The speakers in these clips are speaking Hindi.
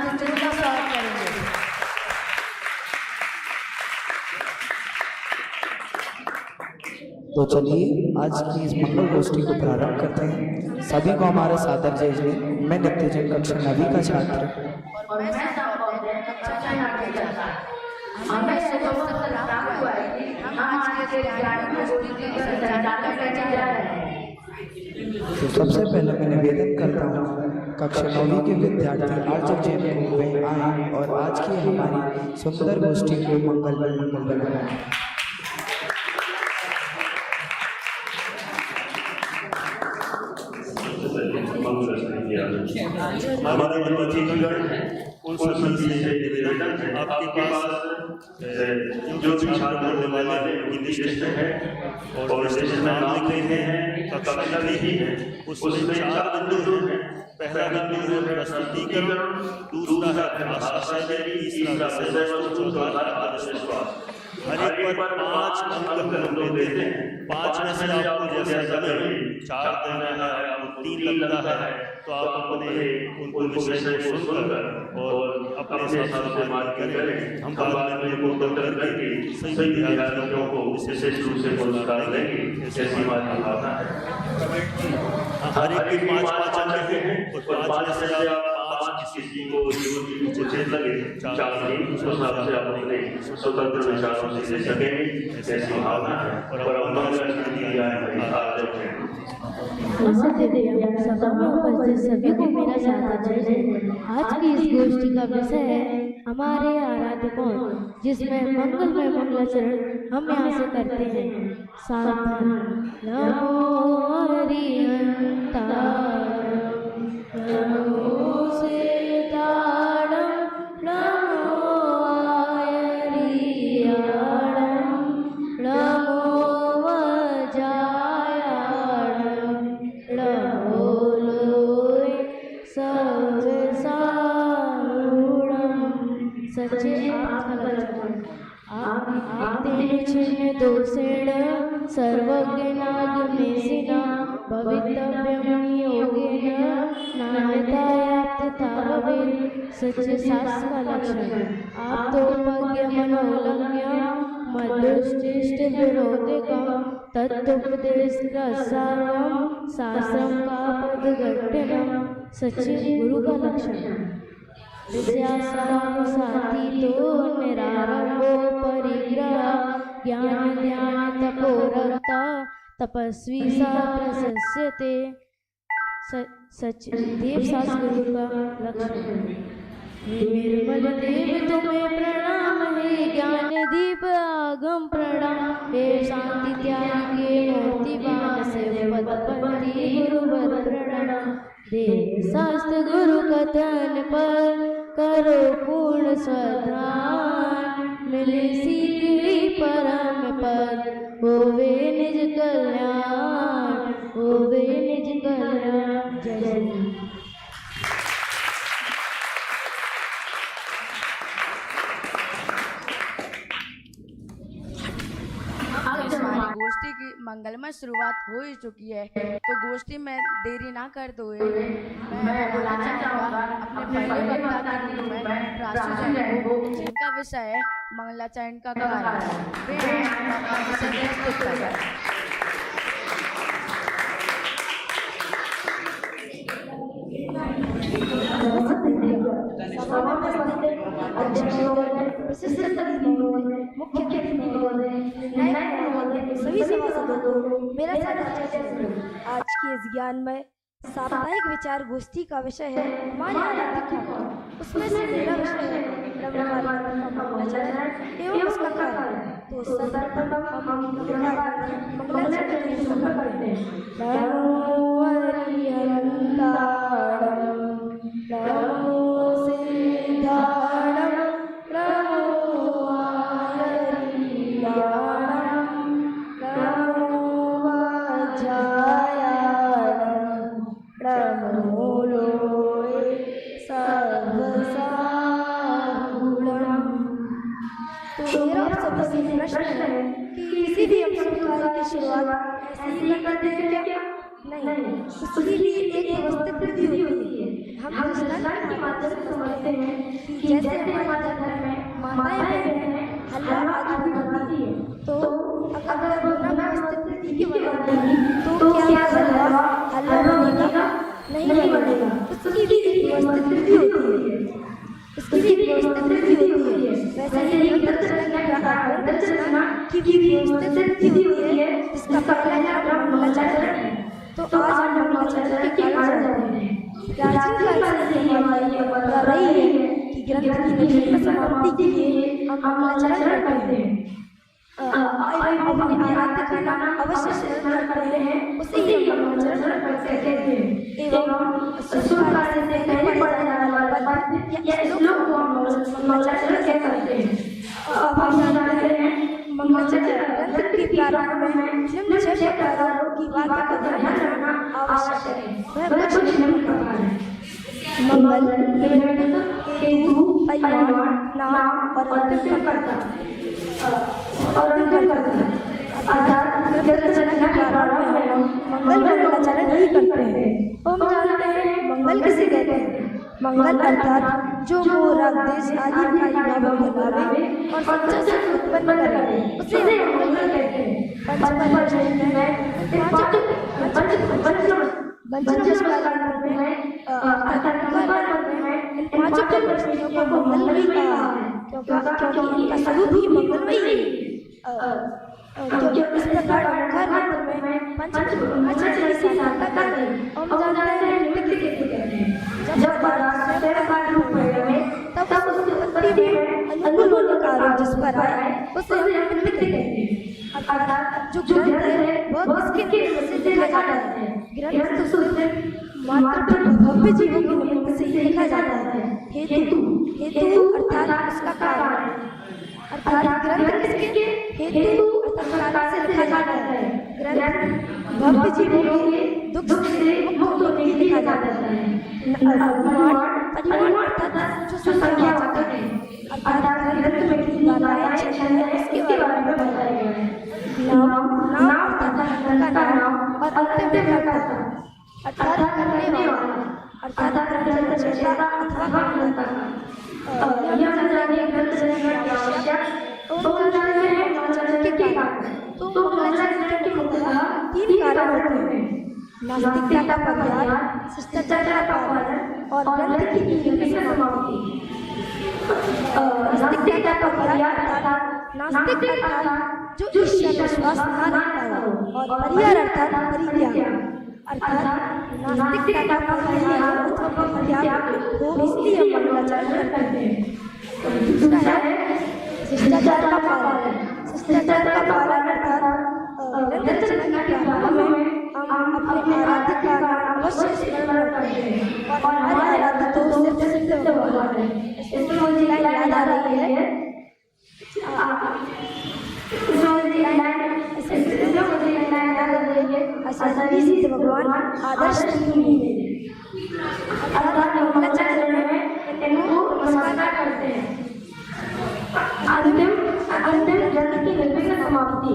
से जोरदार स्वागत करेंगे। तो चलिए आज की इस मंगल गोष्ठी को प्रारंभ करते हैं। सभी को हमारा सादर जय जय। मैं नित्यजन कक्षा 9वीं का छात्र और मैं कक्षा 9वीं का छात्र। हमें सुबह प्राप्त हुआ है कि हम आज के ज्ञान गोष्ठी के संचालन करने जा रहे हैं। तो सबसे पहले मैं निवेदन करता हूँ कक्षा 9वीं के विद्यार्थी आर्चर जैन को वे आए और आज की हमारी सुंदर गोष्ठी को मंगल में मंगल बनाएं। हमारे अतिथिगण उन सभी से निवेदन है आपके पास जो भी छात्र होने वाले हैं उनकी लिस्ट है और लिस्ट में नाम लिखे हैं, कक्षा लिखी है, उसमें 4 बिंदु हैं। पहला बिंदु है प्रस्तुतिकरण, दूसरा है भाषा शैली, तीसरा विषय वस्तु, चौथा आत्मविश्वास। हर एक पर 5 अंक हम लोग देते हैं। 5 में से आपको जैसा लगे 4 देना है, आपको 3 लगता है तो आप अपने उन विषय को सुनकर और अपने हिसाब से मार्क करें। हम बाद में रिपोर्ट करके सही विद्यार्थियों को विशेष रूप से पुरस्कार देंगे, ऐसी हमारी भावना है। हर एक के 5-5 अंक हैं और 5 में से आप 5 किसी को उचित लगे 4 उस हिसाब से आप अपने स्वतंत्र विचारों से ले सकेंगे, ऐसी भावना है। और सभी को मेरा सादर जय जय। आज की इस गोष्ठी का विषय है हमारे आराध्य कौन, जिसमें मंगल में मंगलाचरण हम यहाँ से करते हैं। साधन नमो हरिहंतारम, नमो सीतारम, नमो हरियाणम, नमो वज्रायाणम, नमो लोय सर्वसारूढ़म। सच्चे आप छिन्न दोषेण सर्वज्ञनागमेशिना भवितव्यं योगेन नान्यतायाति तावदेव। सच्चे शास्त्र का लक्षण आप तो उपज्ञ मनोलज्ञ मदुष्टिष्ट विरोधिकम तत्वोपदेश प्रसारम शास्त्रम का पदगठनम। सच्चे गुरु का लक्षण विद्यासार साथी तो निरारंभो परिग्रह ज्ञान ध्यान तपोरक्ता तपस्वी सा प्रशस्यते। सच देव शास्त्र गुरु का लक्षण निर्मल देव तुम्हें प्रणाम, हे ज्ञान दीप आगम प्रणाम, हे शांति त्याग के मूर्तिवान से पदपति गुरुवर प्रणाम। देव शास्त्र गुरु कथन पर करो पूर्ण श्रद्धान, मिले शीघ्र परम पद होवे निज कल्याण, होवे निज कल्याण। जय जय। हमारी गोष्ठी की मंगलमय शुरुआत हो ही चुकी है, तो गोष्ठी में देरी ना करते हुए मैं बुलाना चाहूँगा अपने पहले वक्ता के रूप में प्राचीन जैन को, जिनका विषय है मंगलाचरण का कारण। वे विषय प्रस्तुत करें। सभी सभासदों को मेरा सादर जय जय। आज की इस ज्ञान में साप्ताहिक विचार गोष्ठी का विषय है हमारे आराध्य कौन। उसमें से मेरा विषय है मंगलाचरण एवं उसका कारण। तो सर्वप्रथम हम मंगलाचरण की शुरुआत करते हैं। नमो हरिहंतारम, नमो सीतारम, नमो हरियाणम, नमो वज्रायाणम, नमो लोय सर्वसारूढ़म। तो मेरा आप सबसे प्रश्न है कि किसी भी कार्य की शुरुआत ऐसे ही करते हैं क्या? नहीं, उसके लिए एक व्यवस्थित विधि होती है। हम दृष्टांत के माध्यम से समझते जानते हैं कि जैसे हमारे धर्म में माताएं बहनें हलवा आदि बनाती है, तो अगर बिना व्यवस्थित रीति के बनाएंगी तो क्या हलवा बनेगा? नहीं बनेगा। उसकी भी एक व्यवस्थित विधि होती है, उसकी भी एक व्यवस्थित विधि होती है। वैसे ही रचना की भी व्यवस्थित विधि होती है, जिसका पहला नाम मंगलाचरण है। तो आज हम मंगलाचरण के कारण जानते हैं। प्राचीन काल से ही हमारी ये परंपरा रही है कि ग्रंथ की निर्विघ्न समाप्ति के लिए हम मंगलाचरण करते हैं। अपने आराध्य का नाम अवश्य स्मरण करते हैं, उसे ही हम मंगलाचरण कहते हैं। एवं शुभ कार्य से पहले पढ़ा जाने वाला पद या श्लोक को हम मंगलाचरण कहते हैं। अब हम जानते हैं मंगलाचरण ग्रंथ के प्रारंभ में निम्न 6 प्रकारों की बात का ध्यान रखना आवश्यक है। वह कुछ निम्न प्रकार है: मंगल, हेतु, परिमाण, नाम और अंतिम कर्ता। अर्थात ग्रंथ रचना के प्रारंभ में हम मंगलाचरण ही करते हैं। हम जानते हैं मंगल किसे कहते हैं। मंगल अर्थात जो मोह राग द्वेष आदि का भाव भगावे और सच्चा सुख उत्पन्न करे, उसे मंगल कहते हैं। पंचमहाभूत में पांचों प्रकृतियों को मंगलमयी कहा है, क्योंकि इनका स्वरूप ही मंगलमयी है। इस प्रकार हर मंत्र में पंचमहाभूत की साधना करते हैं। हम जानते हैं नृत्य किसे कहते हैं। जब पदार्थ स्वयं रूप में तब उसकी उत्पत्ति में अनुकूल होने का आरोप जिस पर आए उसे हम नृत्य कहते हैं। अर्थात जो ग्रंथ है वह किसके निमित्त से लिखा जाता है। ग्रंथ तो सिर्फ मात्र भव्य जीवों के निमित्त से ही लिखा जाता है। हेतु अर्थात उसका कारण, अर्थात ग्रंथ किसके हेतु अर्थात कारण से लिखा जाता है। ग्रंथ भव्य जीवों के दुख से मुक्त होने के लिए लिखा जाता है। परिमाण अर्थात जो संख्यावाचक है, अर्थात ग्रंथ में की गाथाएं छंद है इसके बारे में बताया गया है। नाम अर्थात ग्रंथ का नाम और अंतिम कर्ता अर्थात करने वाला, अर्थात ग्रंथ रचयिता अथवा ग्रंथकर्ता। यह जानने ग्रंथ रचना की आवश्यक तो जानते हैं मंगलाचरण के कारण। तो मंगलाचरण के मुख्यतः 3 कारण होते हैं: नास्तिकता का परिहार, शिष्टाचार का पालन और ग्रंथ की निर्विघ्न समाप्ति। नास्तिकता का परिहार अर्थात नास्तिक अर्थात जो ईश्वर विश्वास न रखता हो, और परिहार अर्थात परित्याग, अर्थात नास्तिकता का परिहार अथवा परित्याग हो, इसलिए हम मंगलाचरण करते हैं। दूसरा है शिष्टाचार का पालन। शिष्टाचार का पालन अर्थात ग्रंथ रचना के प्रारंभ में हम अपने आराध्य का नाम अवश्य स्मरण करते हैं, और हमारे आराध्य तो सिर्फ भगवान है। इसमें मुझे लाइन याद आ रही है, असली सिद्ध भगवान आदर्श अर्थात मंगलाचरण में इनको नमस्कार करते हैं। अंतिम ग्रंथ की निर्विघ्न समाप्ति।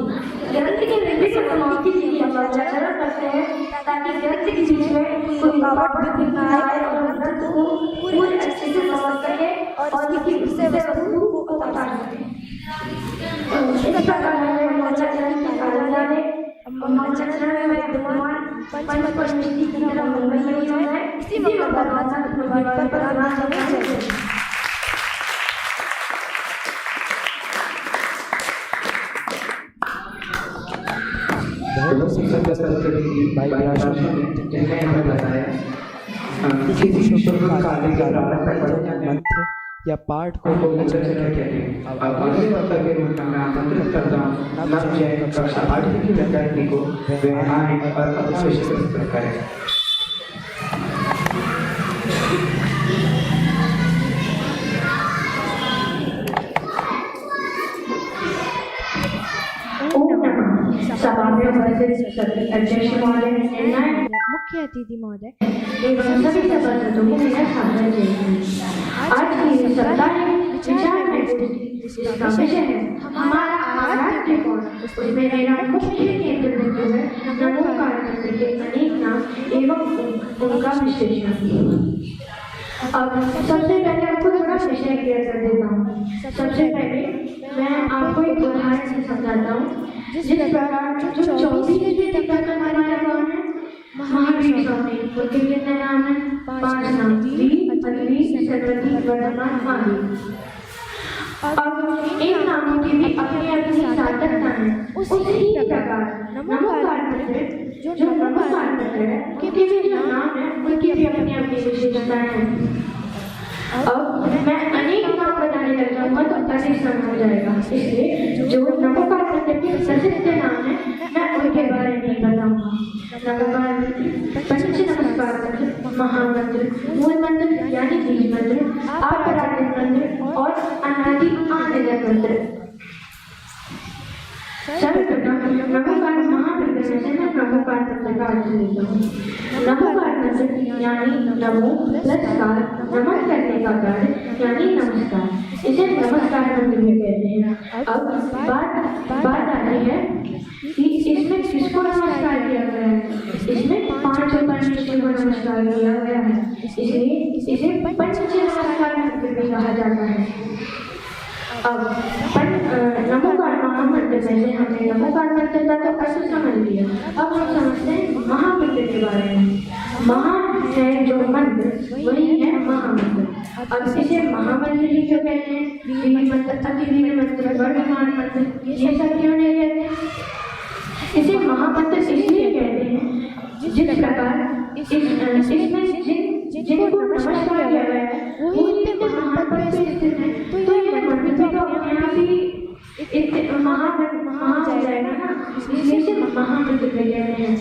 ग्रंथ की निर्विघ्न समाप्ति के लिए मंगलाचरण करते हैं ताकि ग्रंथ के बीच में कोई रुकावट विघ्न न आए और ग्रंथ को पूरी अच्छे से समझ सके और इसकी विषय वस्तु को उतार सके। मंगलाचरण में विद्यमान पंचमहाभूत की तरह मंगलमयी हो जाए, इसी मंगल भगवान पर प्रार्थना करनी चाहिए। बहुत सुंदर प्रस्तुति भाई विराज ने बताया। किसी विषय पर मंत्र या पाठ को मंगलाचरण कहते हैं। अब अगले वक्ता के रूप में आमंत्रित करता हूँ नव जय कक्षा 8 की विद्यार्थी को वे आए और अपना विषय प्रस्तुत करें। मुख्य अतिथि महोदय एवं सभी सभासदों को मेरा सादर जय। आज की सप्ताह विचार गोष्ठी जिसका विषय है हमारा आराध्य कौन, उसमें मेरा मुख्य केंद्र बिंदु है नमोकार के अनेक नाम एवं उनका विशेषण। अब सबसे पहले आपको परिचय किया कर देता हूँ। सबसे पहले मैं आपको एक उदाहरण से समझाता हूँ। जिस प्रकार जो 24वें तक हमारे यहाँ कौन है? महावीर स्वामी। उनके कितने नाम हैं? 5 नाम, वीर, अग्नि, सरस्वती, वर्धमान, महावीर। अब इन नामों की भी अपनी अपनी सार्थकता है। उसी प्रकार नमोकार मंत्र जो नमोकार मंत्र है, उनके भी जो नाम है उनकी भी अपनी अपनी विशेषताएं हैं। अब मैं अनेक नाम बताने लग जाऊंगा तो अधिक समय हो जाएगा, इसलिए जो नमोकार मंत्र के प्रसिद्ध नाम है मैं उनके बारे में बताऊंगा। नमोकार मंत्र, पंच नमस्कार मंत्र, महामंत्र, मूल मंत्र यानी बीज मंत्र, आपराधिक मंत्र और अनादि आनंद मंत्र। सर्वप्रथम नमोकार महामंत्र में से मैं नमोकार मंत्र का अर्थ लेता हूँ। नमोकार मंत्र यानी नमो प्लस कार, नमन करने का कार्य यानी नमस्कार, इसे नमस्कार मंत्र भी कहते हैं। अब बात आती है कि इसमें किसको नमस्कार किया गया है? इसमें 5 परमेश्वर को नमस्कार किया गया है, इसलिए इसे पंच नमस्कार मंत्र भी कहा जाता है। अब नमोकार महामंत्र में से हमने नमोकार मंत्र का तो अर्थ समझ लिया। अब हम समझते हैं महामंत्र के बारे में। महा है जो मंत्र वही है महामंत्र। अब इसे महामंत्र ही क्यों कहते हैं? वीर मंत्र, अतिवीर मंत्र, वर्धमान मंत्र, ये सब क्यों नहीं कहते? इसे महामंत्र इसलिए कहते हैं जिस प्रकार इसमें जिनको नमस्कार किया गया है वो इतने महान पद पे स्थित है, तो यह मंत्र तो अपने आप ही इतने महान हो जाएगा ना, इसलिए इसे महामंत्र कहते हैं।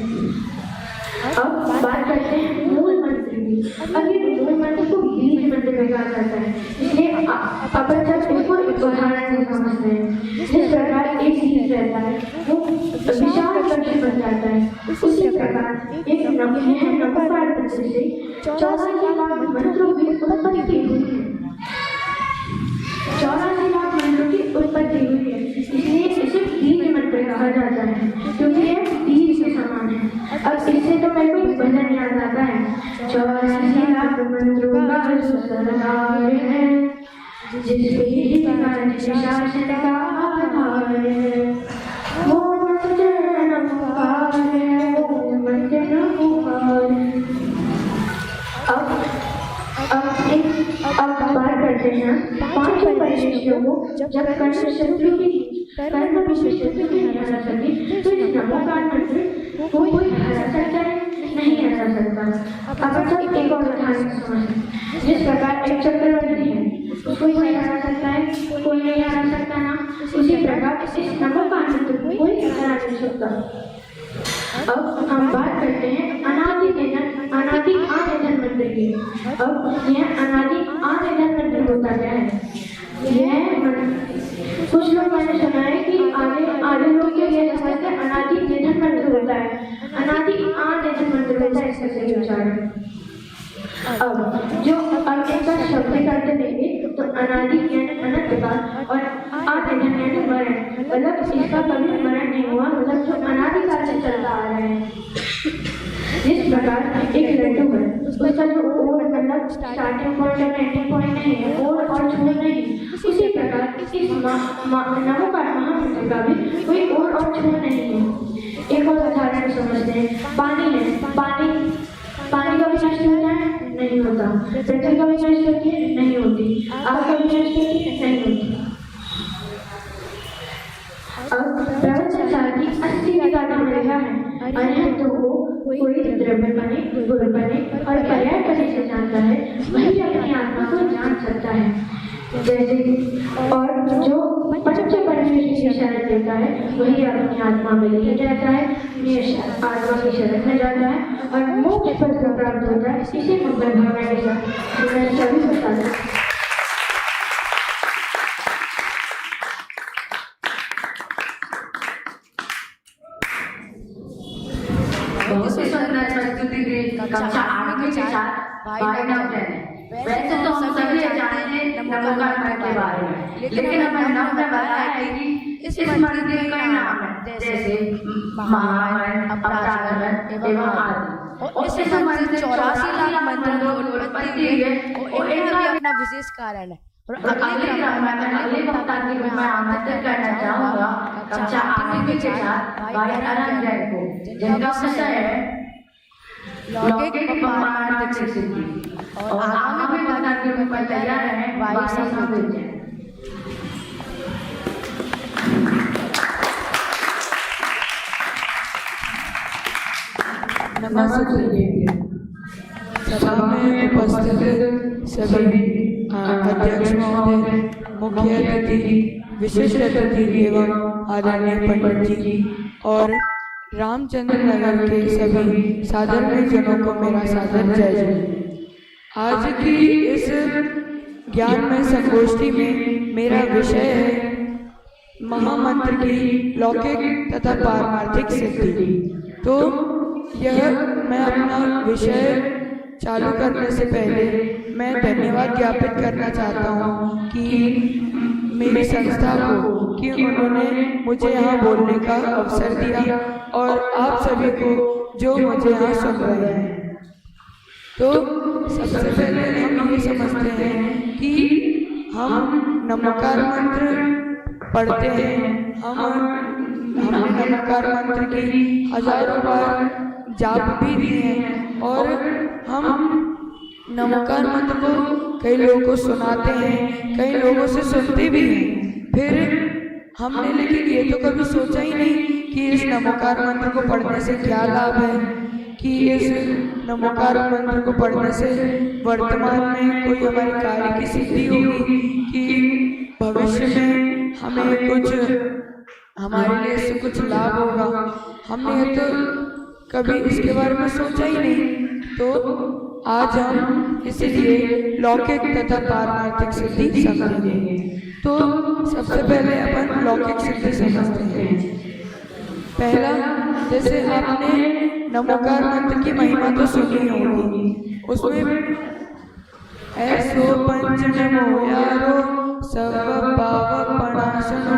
अब बात करते हैं मूल मंत्र की। अब ये मूल मंत्र को बीज मंत्र कहा जाता है, इसलिए अपन सब इसको एक उदाहरण से समझते हैं। जिस प्रकार एक बीज रहता है वो विशाल वृक्ष बन जाता है, उसी प्रकार एक नमोकार मंत्र से 84 लाख मंत्रों की उत्पत्ति हुई है। 84 लाख मंत्रों की उत्पत्ति हुई है, इसलिए इसे बीज मंत्र कहा जाता है, क्योंकि यह बीज के समान है। अब इससे तो मेरे को एक भजन याद आता है। 84 लाख मंत्रों का सरदार है, जिस बीज का शासन का आधार है, वो मंत्र नमोकार है, वो मंत्र नमोकार है। अब बात करते हैं 5 परिशिष्टों को। जब कर्म शत्रु की हरा सके तो इस नमोकार मंत्र को कोई हरा सकता है? नहीं हरा सकता। अब सब एक और उदाहरण समझें। जिस प्रकार एक चक्रवर्ती है, उसको कोई हरा सकता है? कोई नहीं हरा सकता ना, उसी प्रकार इस नमोकार मंत्र को कोई हरा नहीं सकता। अब हम बात करते हैं अनादि आनंद मंत्र की। अब यह अनादि आनंद मंत्र होता क्या है? यह कुछ लोग मैंने सुना है कि आधे लोग ये समझते हैं अनादि निधन मंत्र होता है, अनादि आनंद मंत्र होता है इसका सही उच्चारण। अब जो इसका शब्द करते देंगे तो अनादि यानी अनंत काल और आनंद यानी मरण, मतलब इसका कभी मरण नहीं हुआ, मतलब जो अनादिकाल से चलता आ रहा है। जिस प्रकार एक लड्डू है, उसका जो ओर मतलब स्टार्टिंग पॉइंट और एंडिंग पॉइंट नहीं है, ओर और छोर नहीं, उसी प्रकार इस नमोकार महामंत्र का भी कोई ओर और छोर नहीं है। एक और उदाहरण समझते हैं। पानी है, पानी का विनाश होता है? नहीं होता। पृथ्वी का विनाश होती है? नहीं होती। आग का विनाश होती है? नहीं होती। अब प्रवचनकार की 80 विधान मर्यादा है। अन्य तो वो कोई द्रव्य बने, गुण बने और पर्याय बने से जानता है, वही अपनी आत्मा को जान सकता है। जैसे और जो पंच परमेश्वर की शरण लेता है वही अपनी आत्मा में लिया जाता है, आत्मा की शरण में जाता है और मोक्ष पद को प्राप्त होता है। इसे मंगल भावना के साथ मैं सभी बता दूं। बहुत ही सुंदर प्रस्तुति की कक्षा 8 के साथ भाई नव है। वैसे तो हम सभी जानते हैं नमोकार मंत्र के बारे में, लेकिन हमें नव ने बताया है कि इस मंत्र के कई नाम हैं, जैसे महामंत्र, अपराधन एवं आदि। और इस मंत्र से 84 लाख मंत्रों की उत्पत्ति हुई है और इनका भी अपना विशेष कारण है। और अगले वक्ता की मैं आमंत्रित करना चाहूँगा कक्षा 8वीं के छात्र भाई धनंजय को, जिनका विषय है लौकिक व पारमार्थिक सिद्धि। और आगामी वक्ता के रूप में तैयार है भाई संतोष। नमस्ते। सभा में उपस्थित सभी अध्यक्ष महोदय, मुख्य अतिथि, विशिष्ट अतिथि एवं आदरणीय पंडित जी और रामचंद्र नगर के सभी साधारण जनों को मेरा सादर जय जय। आज की इस ज्ञानमय संगोष्ठी में मेरा विषय है महामंत्र की लौकिक तथा पारमार्थिक सिद्धि। तो यह मैं अपना विषय चालू करने से पहले मैं धन्यवाद ज्ञापित करना चाहता हूँ कि मेरी संस्था को कि उन्होंने मुझे यहाँ बोलने का अवसर दिया और आप सभी को जो मुझे यहाँ सुन रहे हैं। तो सबसे पहले हम ये समझते हैं कि हम नमोकार मंत्र पढ़ते हैं। हमने नमोकार मंत्र की हजारों बार जाप भी दिए हैं और हम नमोकार मंत्र को कई लोगों को सुनाते हैं, कई लोगों से सुनते भी हैं। फिर हमने लेकिन ये तो कभी सोचा ही नहीं कि इस नमोकार मंत्र को पढ़ने से क्या लाभ है, कि इस नमोकार मंत्र को पढ़ने से वर्तमान में कोई हमारे कार्य की सिद्धि होगी, कि भविष्य में हमें कुछ हमारे लिए इससे कुछ लाभ होगा। हमने तो कभी इसके बारे में सोचा ही नहीं। तो आज हम इसीलिए लौकिक तथा पारमार्थिक सिद्धि समझेंगे। तो सबसे पहले अपन लौकिक सिद्धि समझते हैं। पहला, जैसे आपने नमोकार मंत्र की महिमा तो सुनी होगी, उसमें ऐसो पंच नमो यारो सब पाप प्रणाशनो,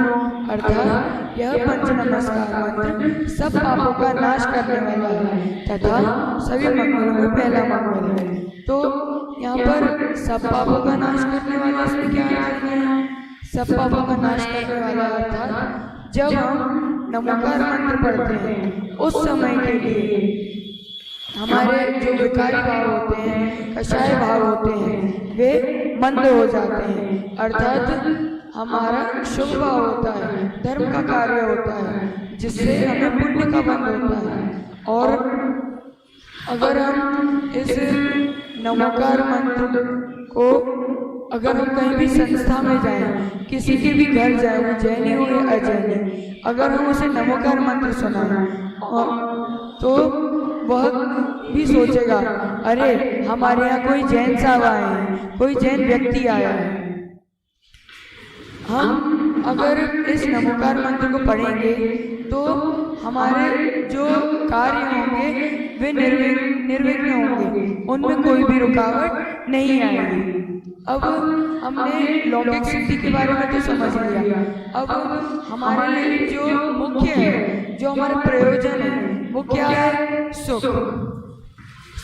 अर्थात यह पंच नमस्कार मंत्र सब पापों का नाश करने वाला है तथा सभी मंगलों में पहला मंगल है। तो यहाँ पर सब पापों का नाश करने वाला इसमें क्या अर्थ है? सब पापों का नाश करने वाला अर्थात जब हम नमोकार मंत्र पढ़ते हैं उस समय के लिए हमारे जो विकारी भाव होते हैं, कषाय भाव होते हैं, वे मंद हो जाते हैं। अर्थात हमारा शुभ भाव होता है, धर्म का कार्य होता है, जिससे हमें पुण्य का बंध होता है। और अगर हम इस नमोकार मंत्र को अगर हम कहीं भी संस्था में जाएं, किसी के भी घर जाएं, वो जैनी हो या अजैनी, अगर हम उसे नमोकार मंत्र सुनाएं तो वह भी सोचेगा, अरे हमारे यहाँ कोई जैन साहब आए हैं, कोई जैन व्यक्ति आया है। हम अगर इस नमोकार मंत्र को पढ़ेंगे तो हमारे जो कार्य होंगे वे निर्विघ्न होंगे, उनमें कोई भी रुकावट नहीं आएगी। अब हमने लौकिक सिद्धि के बारे में तो समझ लिया। अब हमारे लिए जो मुख्य है, जो हमारा प्रयोजन है, वो क्या है? सुख।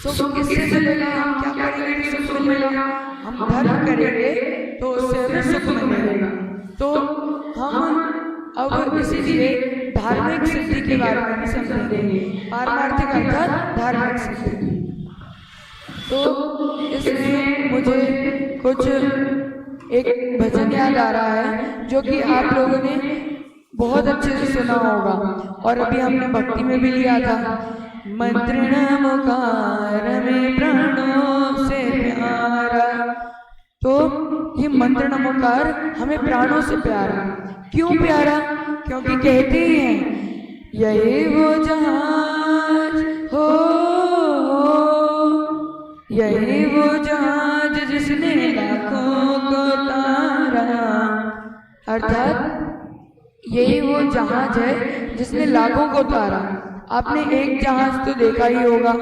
सुख किससे मिलेगा? हम क्या करेंगे तो सुख मिलेगा? हम धर्म करेंगे तो उससे हमें सुख मिलेगा। तो हम अब इसीलिए धार्मिक सिद्धि के बारे में समझेंगे, पारमार्थिक अर्थात धार्मिक सिद्धि। तो इसमें मुझे कुछ एक भजन याद आ रहा है जो कि आप लोगों ने बहुत अच्छे से सुना होगा और अभी हमने भक्ति में भी लिया था। मंत्र नमोकार में प्राणों से प्यारा। तो ये मंत्र नमोकार हमें प्राणों से प्यारा। क्यों प्यारा? क्योंकि कहते ही हैं यही वो जहाज हो, यही वो जहाज जिसने लाखों को तारा। अर्थात यही वो जहाज है जिसने लाखों को तारा। आपने एक जहाज तो देखा ही होगा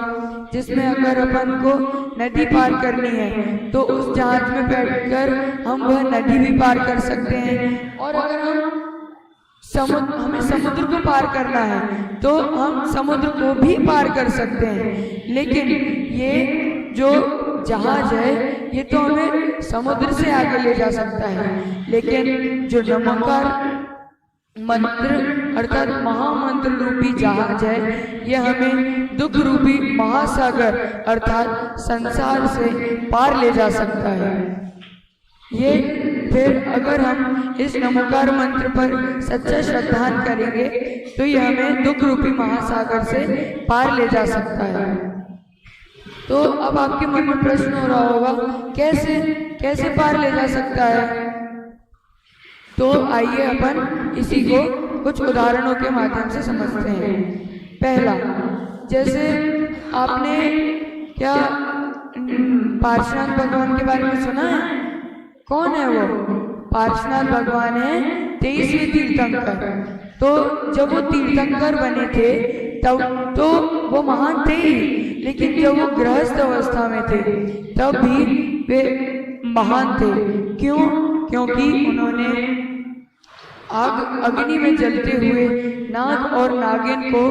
जिसमें अगर अपन को नदी पार करनी है तो उस जहाज में बैठकर हम वह नदी भी पार कर सकते हैं। और अगर हमें समुद्र को पार करना है तो हम समुद्र को भी पार कर सकते हैं। लेकिन ये जो जहाज है ये तो हमें समुद्र से आगे ले जा सकता है, लेकिन जो नमोकार मंत्र अर्थात महामंत्र रूपी जहाज है ये हमें दुख रूपी महासागर अर्थात संसार से पार ले जा सकता है। ये फिर अगर हम इस नमोकार मंत्र पर सच्चा श्रद्धान करेंगे तो ये हमें दुख रूपी महासागर से पार ले जा सकता है। तो अब आपके मन में प्रश्न हो रहा होगा कैसे कैसे पार ले जा सकता है। तो आइए अपन इसी को कुछ उदाहरणों के माध्यम से समझते हैं। पहला, जैसे आपने क्या पार्श्वनाथ भगवान के बारे में सुना है? कौन है वो? पार्श्वनाथ भगवान है 23वें तीर्थंकर। तो जब वो तीर्थंकर बने थे तब तो वो महान थे ही, लेकिन जब वो गृहस्थ अवस्था में थे तब भी वे महान थे। क्यों? क्योंकि उन्होंने आग अग्नि में जलते हुए नाग और नागिन को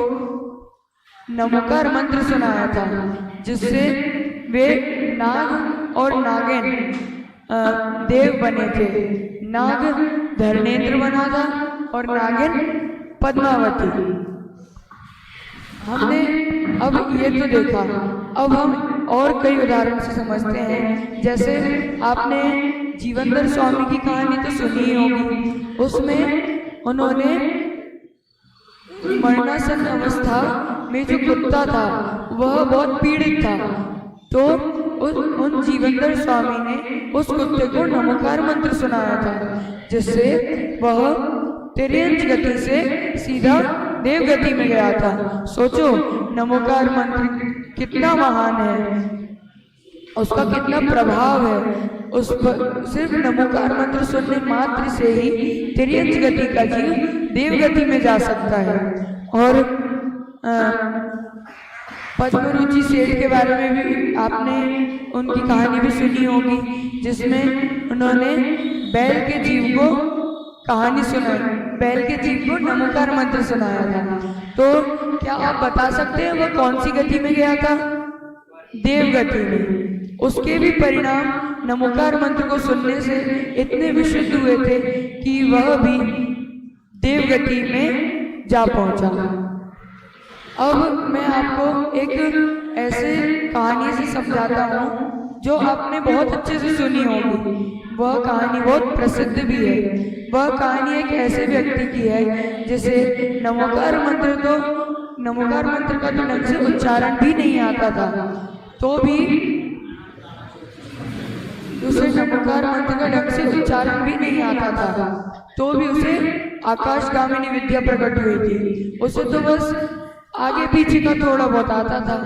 नमोकार मंत्र सुनाया था, जिससे वे नाग और नागिन देव बने थे। नाग धर्मेंद्र बना था और नागिन पद्मावती। हमने अब ये तो देखा, अब हम और कई उदाहरण से समझते हैं। जैसे आपने जीवनधर स्वामी की कहानी तो सुनी ही होगी। उसमें उन्होंने मरणासन अवस्था में जो कुत्ता था वह बहुत पीड़ित था, तो उन जीवनधर स्वामी ने उस कुत्ते को नमोकार मंत्र सुनाया था, जिससे वह तिर्यंच गति से सीधा देवगति में गया था। सोचो नमोकार मंत्र कितना महान है, उसका कितना प्रभाव है। उस पर सिर्फ नमोकार मंत्र सुनने मात्र से ही तिर्यंच गति का जीव देवगति में जा सकता है। और पद्मरुचि सेठ के बारे में भी आपने उनकी कहानी भी सुनी होगी, जिसमें उन्होंने बैल के जीव को कहानी सुनाई, बैल के जीव को नमोकार मंत्र सुनाया था। तो क्या आप बता सकते हैं वह कौन सी गति में गया था? देवगति में। उसके भी परिणाम नमोकार मंत्र को सुनने से इतने विशुद्ध हुए थे कि वह भी देवगति में जा पहुंचा। अब मैं आपको एक ऐसे कहानी से समझाता हूँ जो आपने बहुत अच्छे से सुनी होगी। वह कहानी बहुत प्रसिद्ध भी है। वह कहानी एक ऐसे व्यक्ति की है जिसे नमोकार मंत्र का तो ढंग से उच्चारण भी नहीं आता था, तो भी उसे नमोकार मंत्र का ढंग से उच्चारण भी नहीं आता था, तो भी उसे आकाशगामिनी विद्या प्रकट हुई थी। उसे तो बस आगे पीछे का थोड़ा बहुत आता था।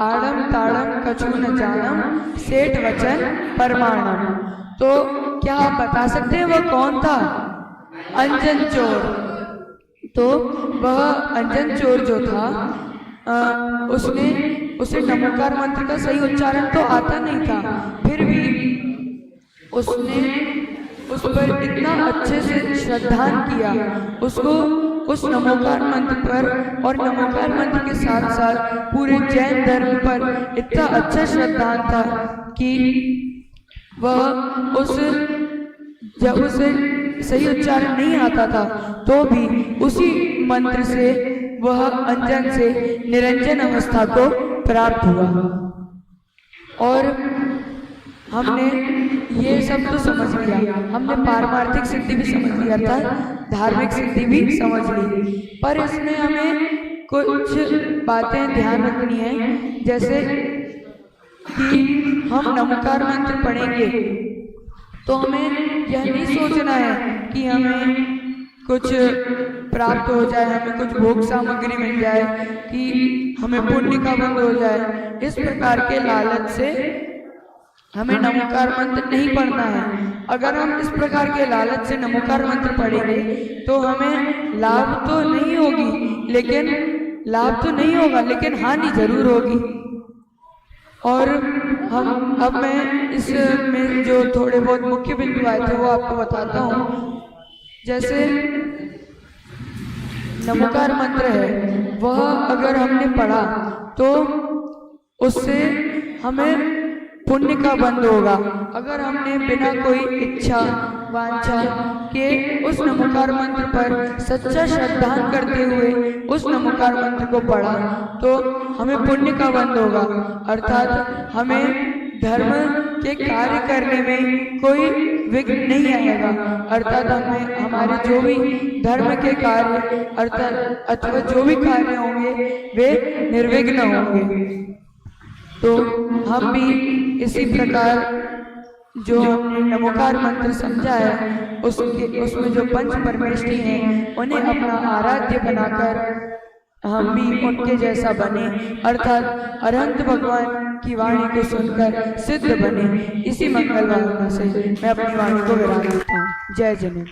आड़म ताड़म कछु न जानम सेठ वचन परमाणम। तो क्या आप बता सकते हैं वह कौन था? अंजन चोर। तो वह अंजन चोर जो था उसे नमोकार मंत्र का सही उच्चारण तो आता नहीं था, फिर भी उसने उस पर इतना अच्छे से श्रद्धान किया, उसको उस नमोकार मंत्र पर और नमोकार मंत्र के साथ साथ पूरे जैन धर्म पर इतना अच्छा श्रद्धान था कि वह जब उसे सही उच्चारण नहीं आता था तो भी उसी मंत्र से वह अंजन से निरंजन अवस्था को प्राप्त हुआ। और हमने ये सब तो समझ लिया, हमने पारमार्थिक सिद्धि भी समझ लिया था, धार्मिक सिद्धि भी समझ ली, पर इसमें हमें कुछ बातें ध्यान रखनी है। जैसे कि हम नमोकार मंत्र पढ़ेंगे तो हमें यह नहीं सोचना है कि हमें कुछ प्राप्त हो जाए, हमें कुछ भोग सामग्री मिल जाए, कि हमें पुण्य का बंद हो जाए। इस प्रकार के लालच से हमें नमोकार मंत्र नहीं पढ़ना है। अगर हम इस प्रकार के लालच से नमोकार मंत्र पढ़ेंगे तो हमें लाभ तो नहीं होगा, लेकिन हानि जरूर होगी। और अब मैं इसमें जो थोड़े बहुत मुख्य बिंदु आए थे वो आपको बताता हूँ। जैसे नमोकार मंत्र है, वह अगर हमने पढ़ा तो उससे हमें पुण्य का बंध होगा। अगर हमने बिना कोई इच्छा वांछा के उस नमोकार मंत्र पर सच्चा श्रद्धान करते हुए उस नमोकार मंत्र को पढ़ा तो हमें पुण्य का बंध होगा, अर्थात हमें धर्म के कार्य करने में कोई विघ्न नहीं आएगा, अर्थात हमें हमारे जो भी धर्म के कार्य अर्थात अथवा जो भी कार्य होंगे वे निर्विघ्न होंगे। तो हम भी इसी प्रकार जो हमने नमोकार मंत्र समझा है उसमें जो पंच परमेष्ठी हैं उन्हें अपना आराध्य बनाकर हम भी उनके जैसा बने, अर्थात अरहंत भगवान की वाणी को सुनकर सिद्ध बने। इसी मंगल भावना से मैं अपनी वाणी को विराम देता हूँ। जय जन।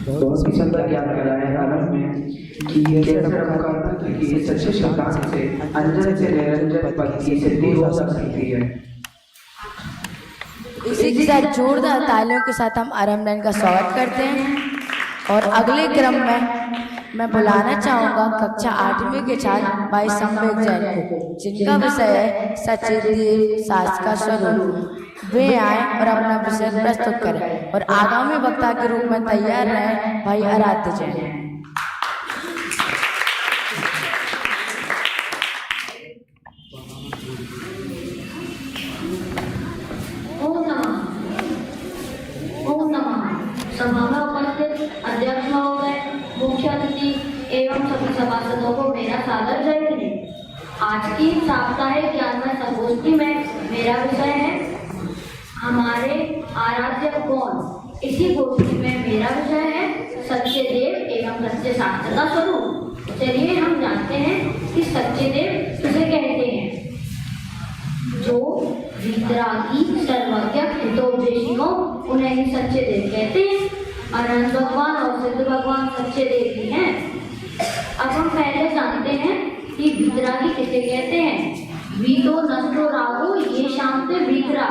बहुत ही सुंदर ज्ञान कराया है आरंभ में कि ये नमोकार मंत्र की सच्चे श्रद्धा से अंजन से निरंजन पद की सिद्धि हो सकती है। इसी के साथ जोरदार तालियों के साथ हम आरंभ का स्वागत करते हैं और अगले क्रम में मैं बुलाना चाहूँगा कक्षा 8वीं के छात्र भाई संवेक जैन को, जिनका विषय है सच्चिद शास्त्र का स्वरूप। वे आए और अपना विषय प्रस्तुत करें और आगामी वक्ता के रूप में तैयार रहे भाई आराध्य जैन। सभा में उपस्थित अध्यक्ष महोदय, मुख्य अतिथि एवं सभी सभासदों को मेरा सादर जय हिंद। आज की साप्ताहिक ज्ञानमय संगोष्ठी में मेरा विषय है हमारे आराध्य कौन। इसी गोष्ठी में मेरा विषय है सच्चे देव एवं सच्चे शास्त्र का स्वरूप। चलिए हम जानते हैं कि सच्चे देव किसे कहते हैं। जो वितरागी सर्वज्ञ हितोपदेशी हो उन्हें ही सच्चे देव कहते हैं। अनंत भगवान और सिद्ध भगवान सच्चे देव ही हैं। अब हम पहले जानते हैं कि वितरागी किसे कहते हैं। वीतो नष्टो रागो ये शांति वितरा,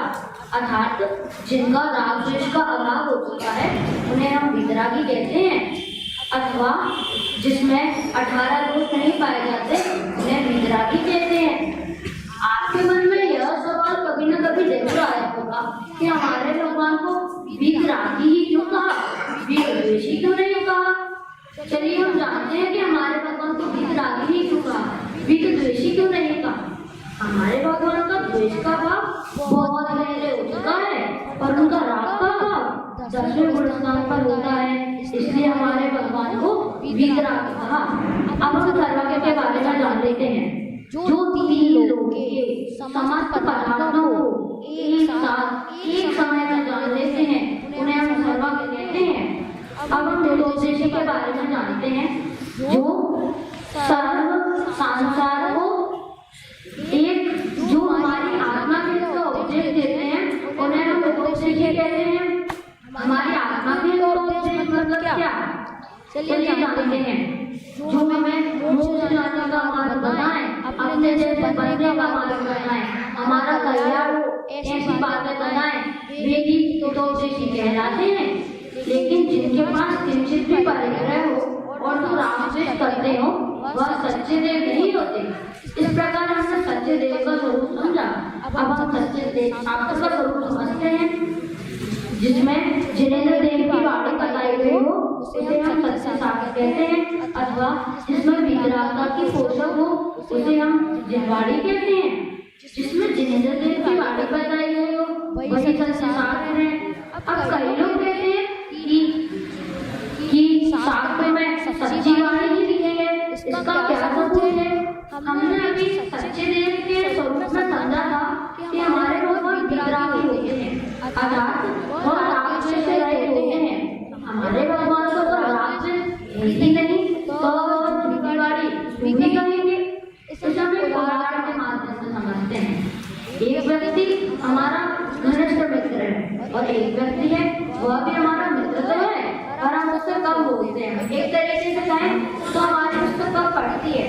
अर्थात जिनका राग द्वेष का अभाव हो चुका है उन्हें हम वितरागी कहते हैं। अथवा जिसमें 18 दोष नहीं पाए जाते उन्हें वितरागी कहते हैं। आपके मन में यह सवाल कभी न कभी जरूर आया होगा कि हमारे भगवान को वितरागी ही क्यों कहा, वितद्वेषी क्यों नहीं कहा। चलिए हम जानते हैं कि हमारे भगवान को वितरागी ही क्यों कहा, वितद्वेषी क्यों नहीं कहा। हमारे भगवान का द्वेष का भाव बहुत पहले हो चुका है और उनका राग का भाव 10वें गुण स्थान पर होता है, इसलिए हमारे भगवान को वितरागी कहा। अब हम सर्वज्ञ के बारे में जान लेते हैं। जो तीन लोगों के समस्त पदार्थों को एक साथ एक समय में जान लेते हैं उन्हें हम सर्वज्ञ कहते हैं। अब हम हितोपदेशी के बारे में जानते हैं। जो सर्व संसार को एक जो हमारी आत्मा के लिए उपदेश देते हैं उन्हें हम हितोपदेशी कहते हैं। हमारी आत्मा के लिए उपदेश मतलब क्या, चलिए जानते हैं। जो हमें मोक्ष जाने का मार्ग बनाए, अपने जैसे बनने का मार्ग बनाए, हमारा कल्याण हो ऐसी बातें बनाए, वे ही हितोपदेशी कहलाते हैं। लेकिन जिनके पास किंचित भी परिग्रह हो और जो रामद्वेष करते हो वह सच्चे देव नहीं होते। इस प्रकार हमने सच्चे देव का स्वरूप समझा। अब हम सच्चे देव शास्त्र का स्वरूप समझते हैं, जिसमें जिनेंद्र देव की वाणी बताई गई हो उसे हम सच्चे शास्त्र कहते हैं। अथवा जिसमें वितरागता की पोषक हो उसे हम जिनवाड़ी कहते हैं। जिसमें जिनेंद्र देव की वाणी बताई गई हो वही सच्चे शास्त्र है। अब कई लोग कहते हैं कि शास्त्र में सच्ची वाणी ही लिखी है, इसका क्या मतलब है। हमने अभी सच्चे देव के स्वरूप में समझा था कि हमारे भगवान वितरागी होते हैं, अर्थात वह राग द्वेष से रहित होते हैं। हमारे भगवान को तो राग द्वेष ही नहीं तो विवाड़ी विधि कहेंगे। इसे हम उदाहरण के माध्यम से समझते हैं। एक व्यक्ति हमारा घनिष्ठ मित्र है और एक व्यक्ति है वह भी हमारा मित्र तो है और हम उससे कम बोलते हैं। एक तरीके से कहें तो हमारी उससे कम पड़ती है।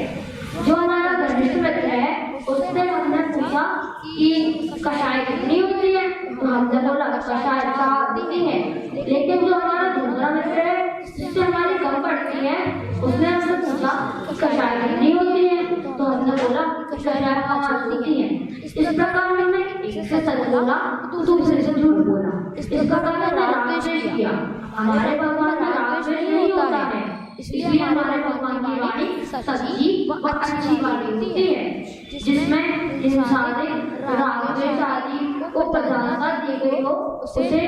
जो हमारा घनिष्ठ मित्र है उससे हमने पूछा कि कषाय कितनी होती है तो हमने बोला कषाय 4 होती है। लेकिन जो हमारा दूसरा मित्र है जिससे हमारी कम पड़ती है। उसने हमसे पूछा कषाय नहीं होती है, तो हमने बोला कषाय कहाँ होती है। इस प्रकार हमने एक से सच बोला तो दूसरे से झूठ बोला। इस प्रकार हमने राग द्वेष किया। हमारे भगवान का राग द्वेष नहीं होता है, इसलिए हमारे भगवान की वाणी सच्ची व अच्छी वाणी होती है, जिसमें इंसान राग द्वेष आदि को प्रधानता दी गई हो उसे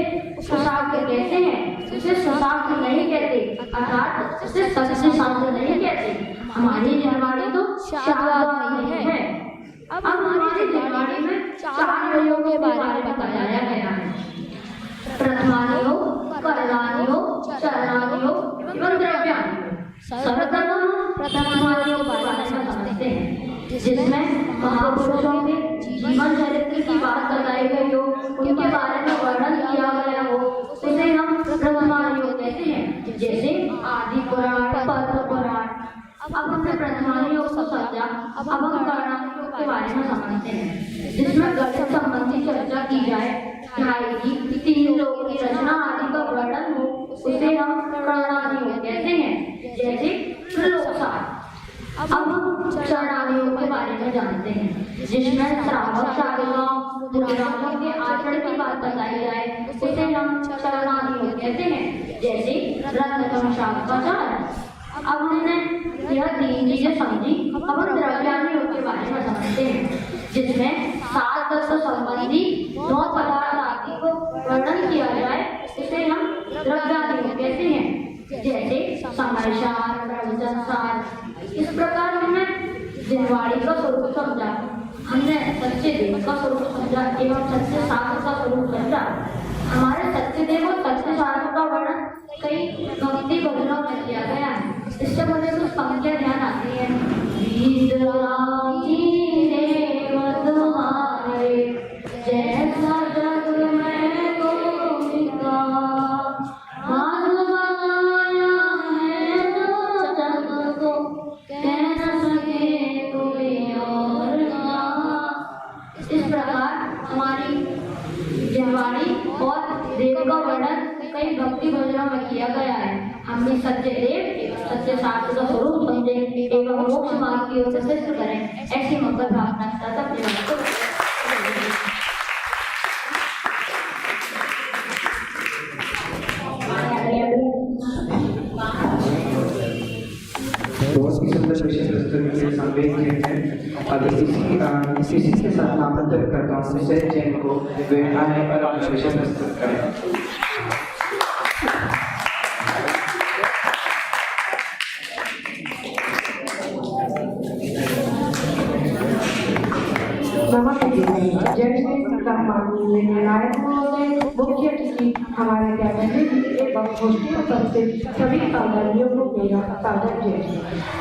सुशांत कहते हैं। उसे सुशांत नहीं कहते, अर्थात उसे सच्चे शांत नहीं कहते। हमारी निर्वाणी तो शांत है। अब हमारी निर्वाणी में 4 योग के बारे में बताया गया है। प्रथमानियो, करणानियो, चरणानियो एवं द्रव्यानियो। सर्वप्रथम प्रथमानियो के बारे में समझते हैं, जिसमें महापुरुषों के जीवन चरित्र की बात बताई गई हो, उनके बारे में वर्णन किया गया हो, उसे हम प्रथमानियो कहते हैं। जैसे आदि पुराण, पद्म पुराण। अब हमने प्रथमानियो को समझा, अब हम करणानियो के बारे में समझते हैं, जिसमें गणित संबंधी चर्चा की जाए, ढाई 3 लोगों की रचना आदि का वर्णन हो, उसे हम करणानियो कहते हैं। जैसे लोकसार। अब हम चरणानियों के बारे में जानते हैं, जिसमें श्रावक शालिकाओं मुद्राओं के आचरण की बात बताई जाए, उसे हम चरणानियों कहते हैं। जैसे रत्नकमशाल का चार। अब हमने यह 3 चीजें समझी। अब हम द्रव्यानियों के बारे में समझते हैं, जिसमें 7 तत्व संबंधी 9 पदार्थ आदि को वर्णन किया जाए, उसे हम द्रव्यानियों कहते हैं। जैसे समयसार, प्रवचनसार। इस प्रकार हमने जिनवाड़ी का स्वरूप समझा, हमने सच्चे देव का स्वरूप समझा एवं सच्चे शास्त्र का स्वरूप समझा। हमारे सच्चे देव और सच्चे शास्त्र का वर्णन कई भक्ति भजनों में किया गया है। इससे मुझे कुछ पंक्तियां ध्यान आती है। जैसा जग में गोपिका और देव का वर्णन कई भक्ति भजनों में किया गया है। हमने सच्चे देव सच्चे शास्त्र का स्वरूप समझे एवं मोक्ष मार्ग की ओर से सिद्ध करें, ऐसी मंगल प्रार्थना के साथ अपने बात को बहुत ही सुंदर विषय प्रस्तुत के संवेद किए हैं। अब इसी के साथ आमंत्रित करता हूँ विषय जैन को वे आए और अपना विषय प्रस्तुत करें। मुख्य अतिथि हमारे ज्ञानेंद्र जी एवं गोष्ठी उपस्थित सभी साधनियों को मेरा सादर जय।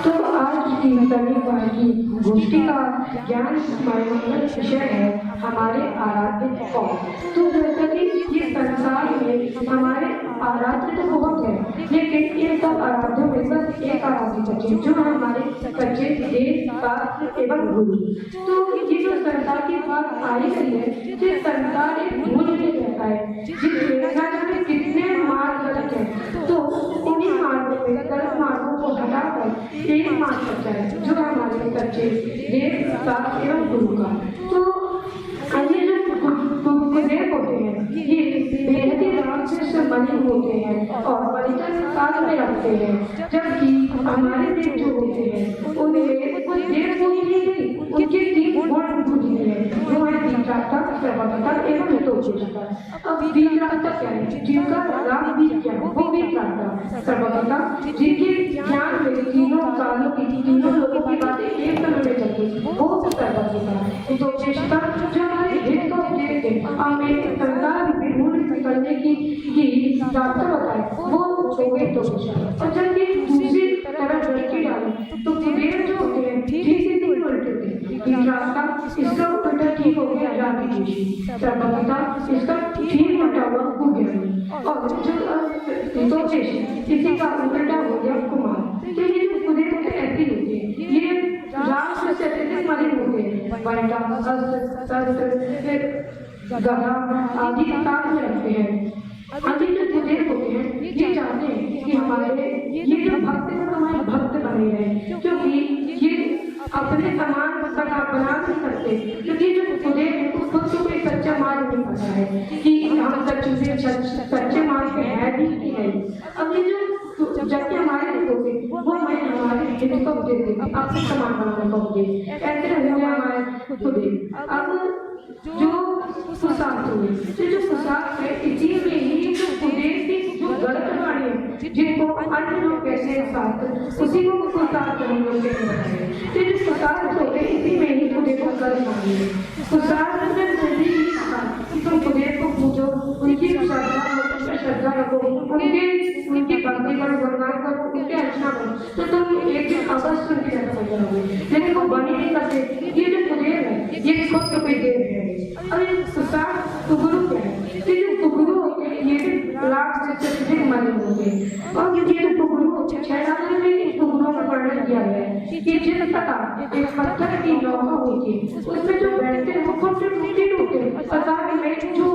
तो आज की की गोष्ठी का ज्ञान मनोरंजन विषय है हमारे आराध्य कौन। तो जैसा कि इस संसार में हमारे आराध्य तो बहुत है, लेकिन इन सब आराध्यों में बस एक आराध्य सचिव जो हमारे सच्चे देश का एवं गुरु। तो ये जो संसार की बात आई गई है, जिस संसार एक भूल नहीं रहता है, जिस संसार में कितने मार्ग गलत है, तो उन्हीं मार्गों में गलत मार्गों को हटाकर एक मार्ग सच्चा है जो हमारे सच्चे देश का एवं गुरु का। तो अन्य जो गुरुदेव होते हैं ये बेहद ही राग से बने होते हैं और परिचय साथ में रखते हैं, जबकि हमारे देव जो होते हैं उन्हें कुछ देव को नहीं, उनके 3 गुण बुद्धि है जो है विचारता, सर्वज्ञता एवं हितोपदेशता। अब विचारता क्या है? जिनका राग भी क्या है वो विचारता, सर्वज्ञता जिनके ज्ञान में तीनों कालों की तीनों लोगों की बातें एक समय में चलती वो सर्वज्ञता। हितोपदेशता जो हमारे हित को उपदेश दे, हमें संसार विभूल करने की रास्ता बताए वो होगे हितोपदेशता। और जब ये दूसरी तरफ लड़की डाले तो विवेक जो होते हैं ठीक से उल्टे होते हैं। रास्ता इसका उल्टा ठीक हो गया रागी देशी, सर्वज्ञता इसका ठीक उल्टा हुआ कुज्ञानी, और जो हितोपदेश इसी का उल्टा हो गया कुमार। तो ये जो कुदेव के ऐसे होते हैं, ये राग से अत्यधिक मलिन होते हैं, वैटा गधा आदि के साथ में रखते हैं। अभी जो कुदेव होते हैं ये चाहते हैं कि हमारे ये जो भक्त है तो हमारे भक्त बने रहे, क्योंकि ये अपने समान बना नहीं सकते, क्योंकि जो खुदे खुद को कोई सच्चा मार्ग नहीं पता है कि हम सच्चे मार्ग पे है भी कि नहीं। अब ये जो जबकि हमारे होते वो हमें हमारे हित को देते, अपने समान बनाने को देते, ऐसे हुए हमारे खुदे। अब जो फुसाद हुए, जो फुसाद है, इसी में ही जो खुदे की जो गलत वाणी है जिनको अन्य लोग कहते हैं साथ, उसी को फुसाद हम लोग कहते हैं। तो जो फुसाद होते इसी में ही खुदे को गलत वाणी है। फुसाद में खुदी ही कहा कि तुम खुदे को पूजो, उनकी श्रद्धा रखो, उनकी भक्ति करो, गुणगान करो, उनके अर्चना करो, तो तुम एक दिन अवश्य उनकी रक्षा करोगे। लेकिन वो बनी नहीं करते। ये जो कुदेर है ये खुद को कोई देर है। अब ये फुसाद गुरु क्या है? ये जो गुरु होते हैं ये भी लाख से अधिक माने होते हैं, और ये जो गुरु होते हैं 6 रात में गुरुओं का वर्णन किया गया है कि जिस प्रकार एक पत्थर की नौका होती है उसमें जो बैठते हैं वो खुद से टूटते हैं, पता नहीं जो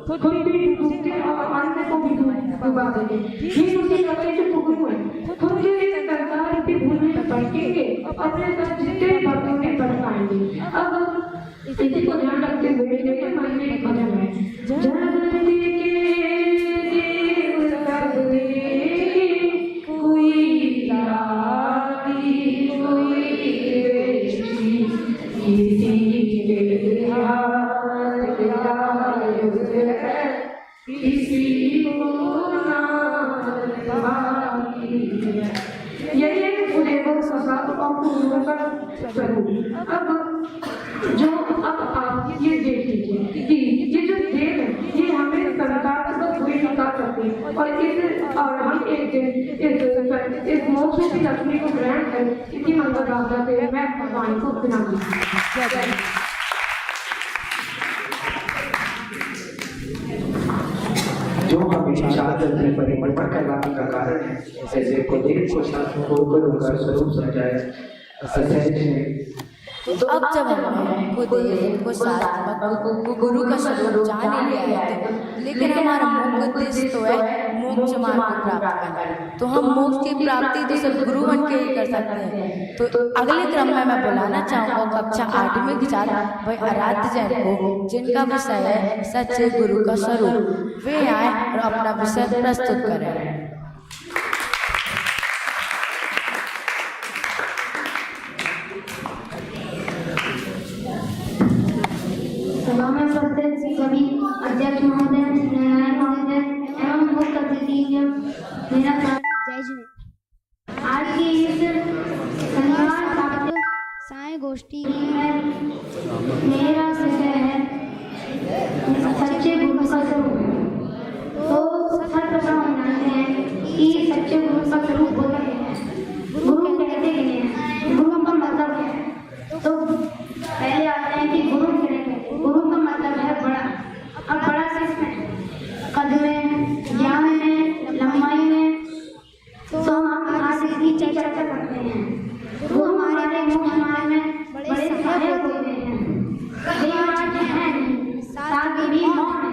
खुद भी डूबते हैं और अन्य को भी डुबा देते हैं। ये उसी तरह जो गुरु है खुद के संसार की भूल में भटकेंगे, अपने साथ जितने भक्तों में पढ़ पाएंगे। अब इसी को ध्यान रखते हुए लेकिन मन में एक भजन है, जगत के देव सब देखे, कोई लागी कोई बेची, किसी के हाथ आयुध है, किसी को नाम बाकी है। यही खुदे को फुसाद और गुरुओं का स्वरूप। अब जो अब आप ये देख लीजिए कि ये जो देव है ये हमें संसार को कोई निकाल सकते, और हम एक दिन इस मोक्ष की लक्ष्मी को ग्रहण करें, इसी मंगल प्रार्थना से मैं भगवान को विनम्र हूँ। जो हमेशा शास्त्र परिवर्तन करवाने का कारण है, ऐसे को देव को शास्त्र को उनका स्वरूप समझाया। तो अब जब हमने खुद को साथ गुरु का स्वरूप जान ही लिया है, लेकिन हमारा मुख्य उद्देश्य तो है मोक्ष मार्ग को प्राप्त करना। तो हम मोक्ष की प्राप्ति तो सिर्फ गुरु बन के ही कर सकते हैं। तो अगले क्रम में मैं बुलाना चाहूँगा कक्षा 8वीं की छात्र भाई आराध्य जैन को, जिनका विषय है सच्चे गुरु का स्वरूप। वे आए और अपना विषय प्रस्तुत करें। सभा में उपस्थित सभी अध्यक्ष महोदय, न्यायालय महोदय एवं मुख्य अतिथि, मेरा जय श्री। आज की इस शनिवार साय गोष्ठी में मेरा विषय है सच्चे गुरु का स्वरूप। तो सर्वप्रथम हम जानते हैं कि सच्चे गुरु का स्वरूप होता है, गुरु कहते हैं, गुरु का मतलब है। तो पहले आते हैं कि गुरु गुरु का मतलब है बड़ा। अब बड़ा किसमें? कद में, ज्ञान में, लंबाई में। तो हम आज इसकी चर्चा करते हैं। गुरु हमारे मोक्ष मार्ग में बड़े सहायक होते हैं। कभी आज है नहीं, साथ भी मौन है।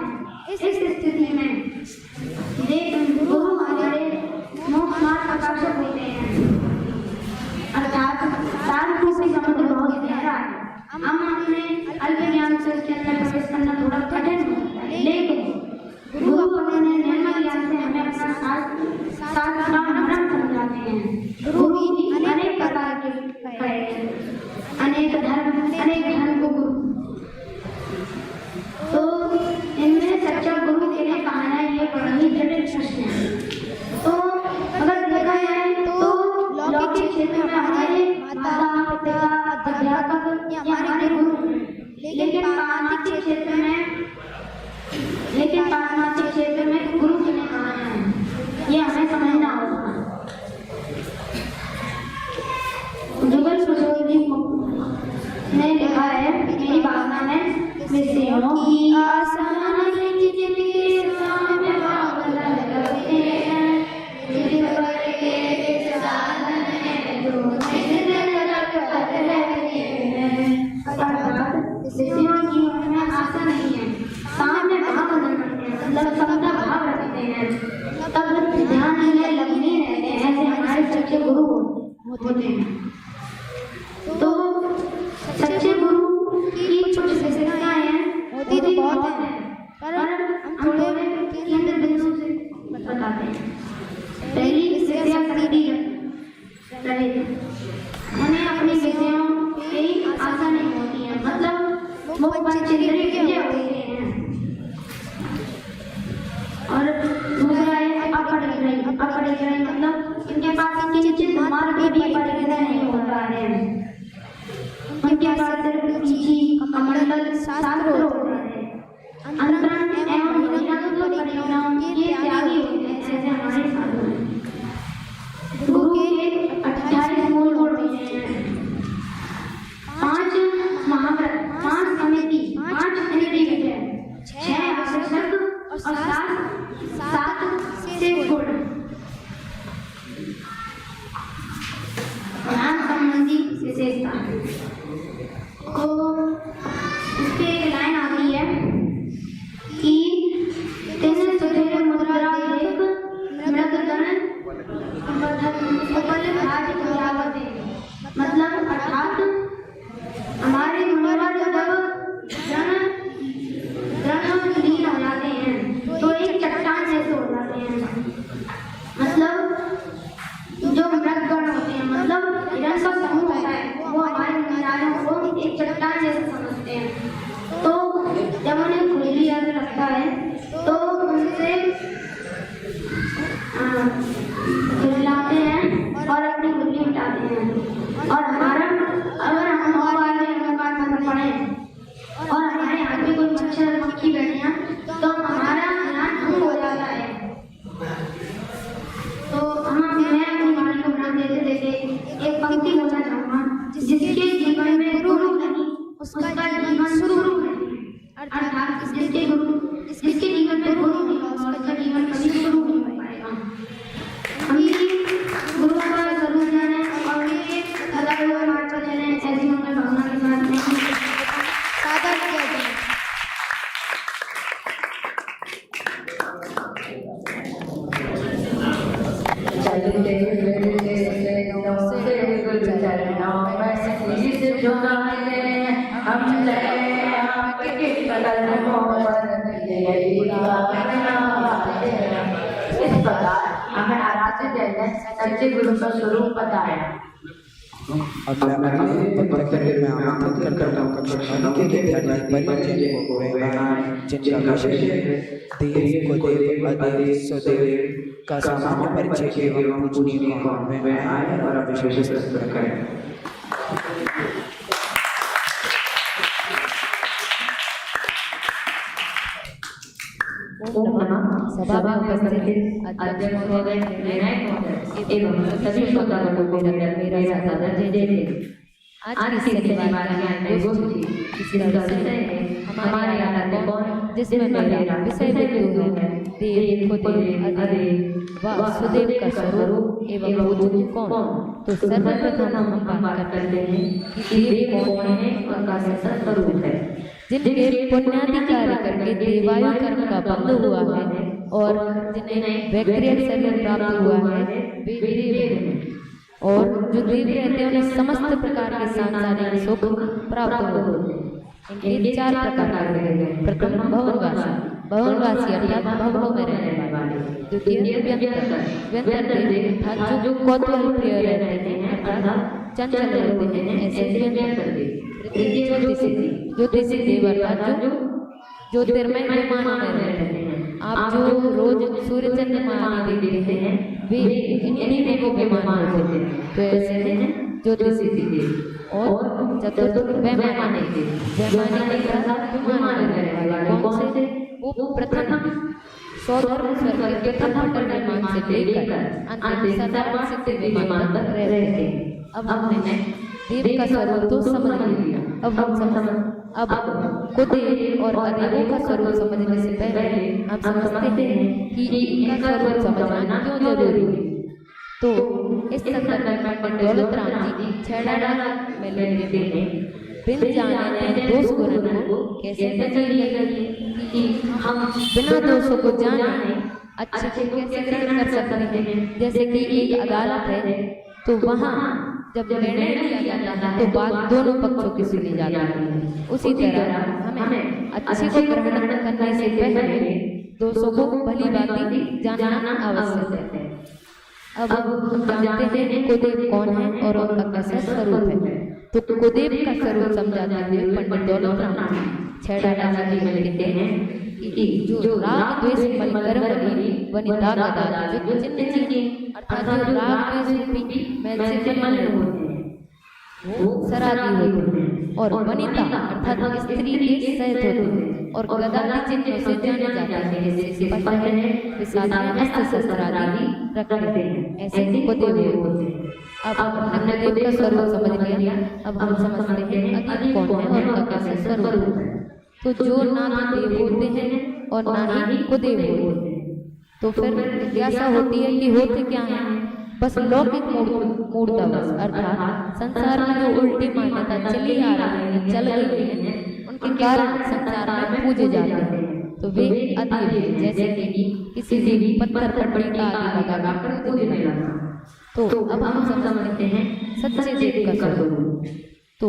इस स्थिति में गुरु हमारे मोक्ष मार्ग का रक्षक होते हैं। अर्थात सार को समझ बहुत गहरा है। हम अपने अल्प ज्ञान से उसके अंदर प्रवेश करना थोड़ा कठिन है, लेकिन गुरु अपने निर्मल ज्ञान से हमें अपना साथ समझाते हैं। गुरु भी अनेक प्रकार के हैं, अनेक धर्म को गुरु। तो इनमें सच्चा गुरु के लिए कहा है ये बड़ा ही जटिल प्रश्न है। तो अगर देखा जाए तो लौकिक क्षेत्र में हमारे माता पिता अध्यापक या हमारे गुरु, लेकिन पारमार्थिक क्षेत्र में गुरु किन्हें कहा है ये हमें समझना होगा। जुगल किशोर जी ने लिखा है मेरी भावना में, विषयों की आसान विषयों की हमें आशा नहीं है, सामने भाव बदल करते हैं, मतलब समझा भाव रखते हैं, तब होते हैं। तो सच्चे गुरु की कुछ विशेषताएं हैं, होती तो बहुत है, पर हम थोड़े केंद्र बिंदु से बताते हैं। पहली विषयाशक्ति रहित, उन्हें अपने विषयों पे ही आशा नहीं होती है, मतलब वो पंचेंद्रिय विजय होते हैं। और दूसरा है अपरिग्रही मतलब इनके पास किंचित मार्ग भी परिग्रह नहीं होता है, उनके पास सिर्फ चीची कमंडल शास्त्र होता है। अंतरंग एवं बहिरंग परिणाम ये त्यागी होते हैं, जैसे हमारे साधु हैं। गुरु के 28 मूल गुण होते हैं, 5 महाव्रत, 5 समिति, 5 इंद्रिय विजय, 6 आवश्यक और 7 शेष गुण। ज्ञान संबंधी विशेषता, तो उसके एक लाइन आती है कि तेन सुधीर मुद्रा देख मृगगण उपल घाट कुलावत, मतलब अर्थात हमारे मुनिवर जब लीन हो जाते हैं तो एक चट्टान जैसे हो जाते हैं, मतलब जो मृगगण होते हैं, मतलब हिरण का समूह होता है, वो हमारे मुनिराजों को एक चट्टान जैसे समझते हैं। तो जब उन्हें खुजली याद लगता है तो उनसे खिलाते हैं और अपनी खुजली मिटाते हैं। और हमारा अगर हम मोबाइल में पड़े और हमारे हाथ में कोई मच्छर मक्खी बैठे हैं तो हमारा ध्यान भंग हो जाता है। तो मैं अपनी वाणी को ध्यान देते देते एक पंक्ति बोलना चाहूँगा, जिसके जीवन में गुरु नहीं उसका जीवन शुरू नहीं, अर्थात जिसके जीवन में गुरु नहीं उसका जीवन कभी शुरू नहीं हो पाएगा। हम भी गुरु का जरूर जाने और उनके बताए हुए मार्ग पर चलें, ऐसी मंगल भावना के साथ नहीं सादर किया जाए। इस प्रकार हमें आराध्य जैन ने सच्चे गुरु का स्वरूप बताया। अब मैं पत्र में आमंत्रित करता हूँ के विद्यार्थी परिचय को जिनका विषय है देव को देव अदेव स्वदेव का सामान्य परिचय एवं पूजनीय कौन में आए और विशेष प्रस्तुत करें। सभा में उपस्थित अध्यक्ष महोदय, निर्णायक महोदय एवं सभी श्रोतागणों को मेरा सादर जय। आज की सेवानियां गोष्ठी जिसका विषय है हमारे आराध्य कौन, जिसमें मेरा विषय बिंदु है देव को देव अदेव वासुदेव का स्वरूप एवं पूज्य कौन। तो सर्वप्रथम हम बात करते हैं कि देव कौन है और उनका स्वरूप है। जिनके पुण्यादि कार्य करके देवायु कर्म का बंध हुआ है और जिन्हें वैक्रिय शरीर प्राप्त हुआ है वे देव हैं, और जो देव रहते हैं उन्हें समस्त प्रकार के सांसारिक सुख प्राप्त होते हैं। इनके 4 प्रकार के हैं। प्रथम भवनवासी अर्थात भवनों में रहने वाले। द्वितीय व्यंतर अर्थात जो कौतूहल प्रिय रहते हैं अर्थात चंचल रहते हैं, ऐसे व्यंतर देव। ज्योतिषी देव अर्थात जो ज्योतिर्मय विमानों में रहते हैं। आप जो रोज सूर्य चंद्रमा आदि देखते हैं वे इन्हीं देवों के विमान होते हैं। तो ऐसे हैं ज्योतिषी देव। और चतुर्थ वैमानिक देव। वैमानिक अर्थात विमान में रहने वाले। कौन से? वो प्रथम सौधर्म स्वर्ग के प्रथम पटल विमान से लेकर अंतिम सर्वासिद्ध विमान तक रहते हैं। अब हमने देव का स्वरूप तो समझ लिया, अब को देव और अदेवों का स्वरूप समझने से पहले हम समझते हैं कि इनका स्वरूप समझना क्यों जरूरी है। तो इस संदर्भ में पंडित दौलत राम जी छेड़ा में लेते हैं बिन जाने दोष गुण को कैसे तजलिए कि हम बिना दोषों को जाने अच्छे को कैसे ग्रहण कर सकते हैं। जैसे कि एक अदालत है तो वहाँ जब निर्णय लिया जाता है तो बात दोनों पक्षों की सुनी जाती है। उसी तरह हमें अच्छे को ग्रहण करने से पहले दोषों को भली भांति जानना आवश्यक है। अब हम जानते हैं कुदेव कौन है और उनका कैसा स्वरूप है। तो कुदेव का स्वरूप समझाते हुए पंडित दौलत राम छेड़ा जी कहते हैं कि जो राग द्वेष मलकर्म वनिता गदा जो चिन्ह चिन्ह अर्थात जो राग द्वेष रूपी मैल से मलिन होते हैं वो सरागी होते हैं और वनिता अर्थात स्त्री के सहित होते हैं और गदा के चिन्हों से जाने जाते हैं। जैसे स्पष्ट है वे साथ में अस्त्र शस्त्र आदि रखते हैं, ऐसे कुदेव होते हैं। अब हमने कुदेव का स्वरूप समझ लिया, अब हम समझते हैं अदीप कौन है और उनका कैसा स्वरूप है। तो जो ना देव होते हैं और ना ही कुदेव होते हैं, तो फिर जिज्ञासा होती है कि होते क्या हैं? बस लौकिक मूर्तावश अर्थात संसार में जो उल्टी मान्यता चली आ रही है, चल रही है, उनके कारण संसार में पूजे जाते हैं। तो वे अदीप हैं, जैसे कि किसी भी पत्थर पर टीका आदि लगाकर पूजने लगा। तो अब हम समझते हैं सच्चे देव का स्वरूप। तो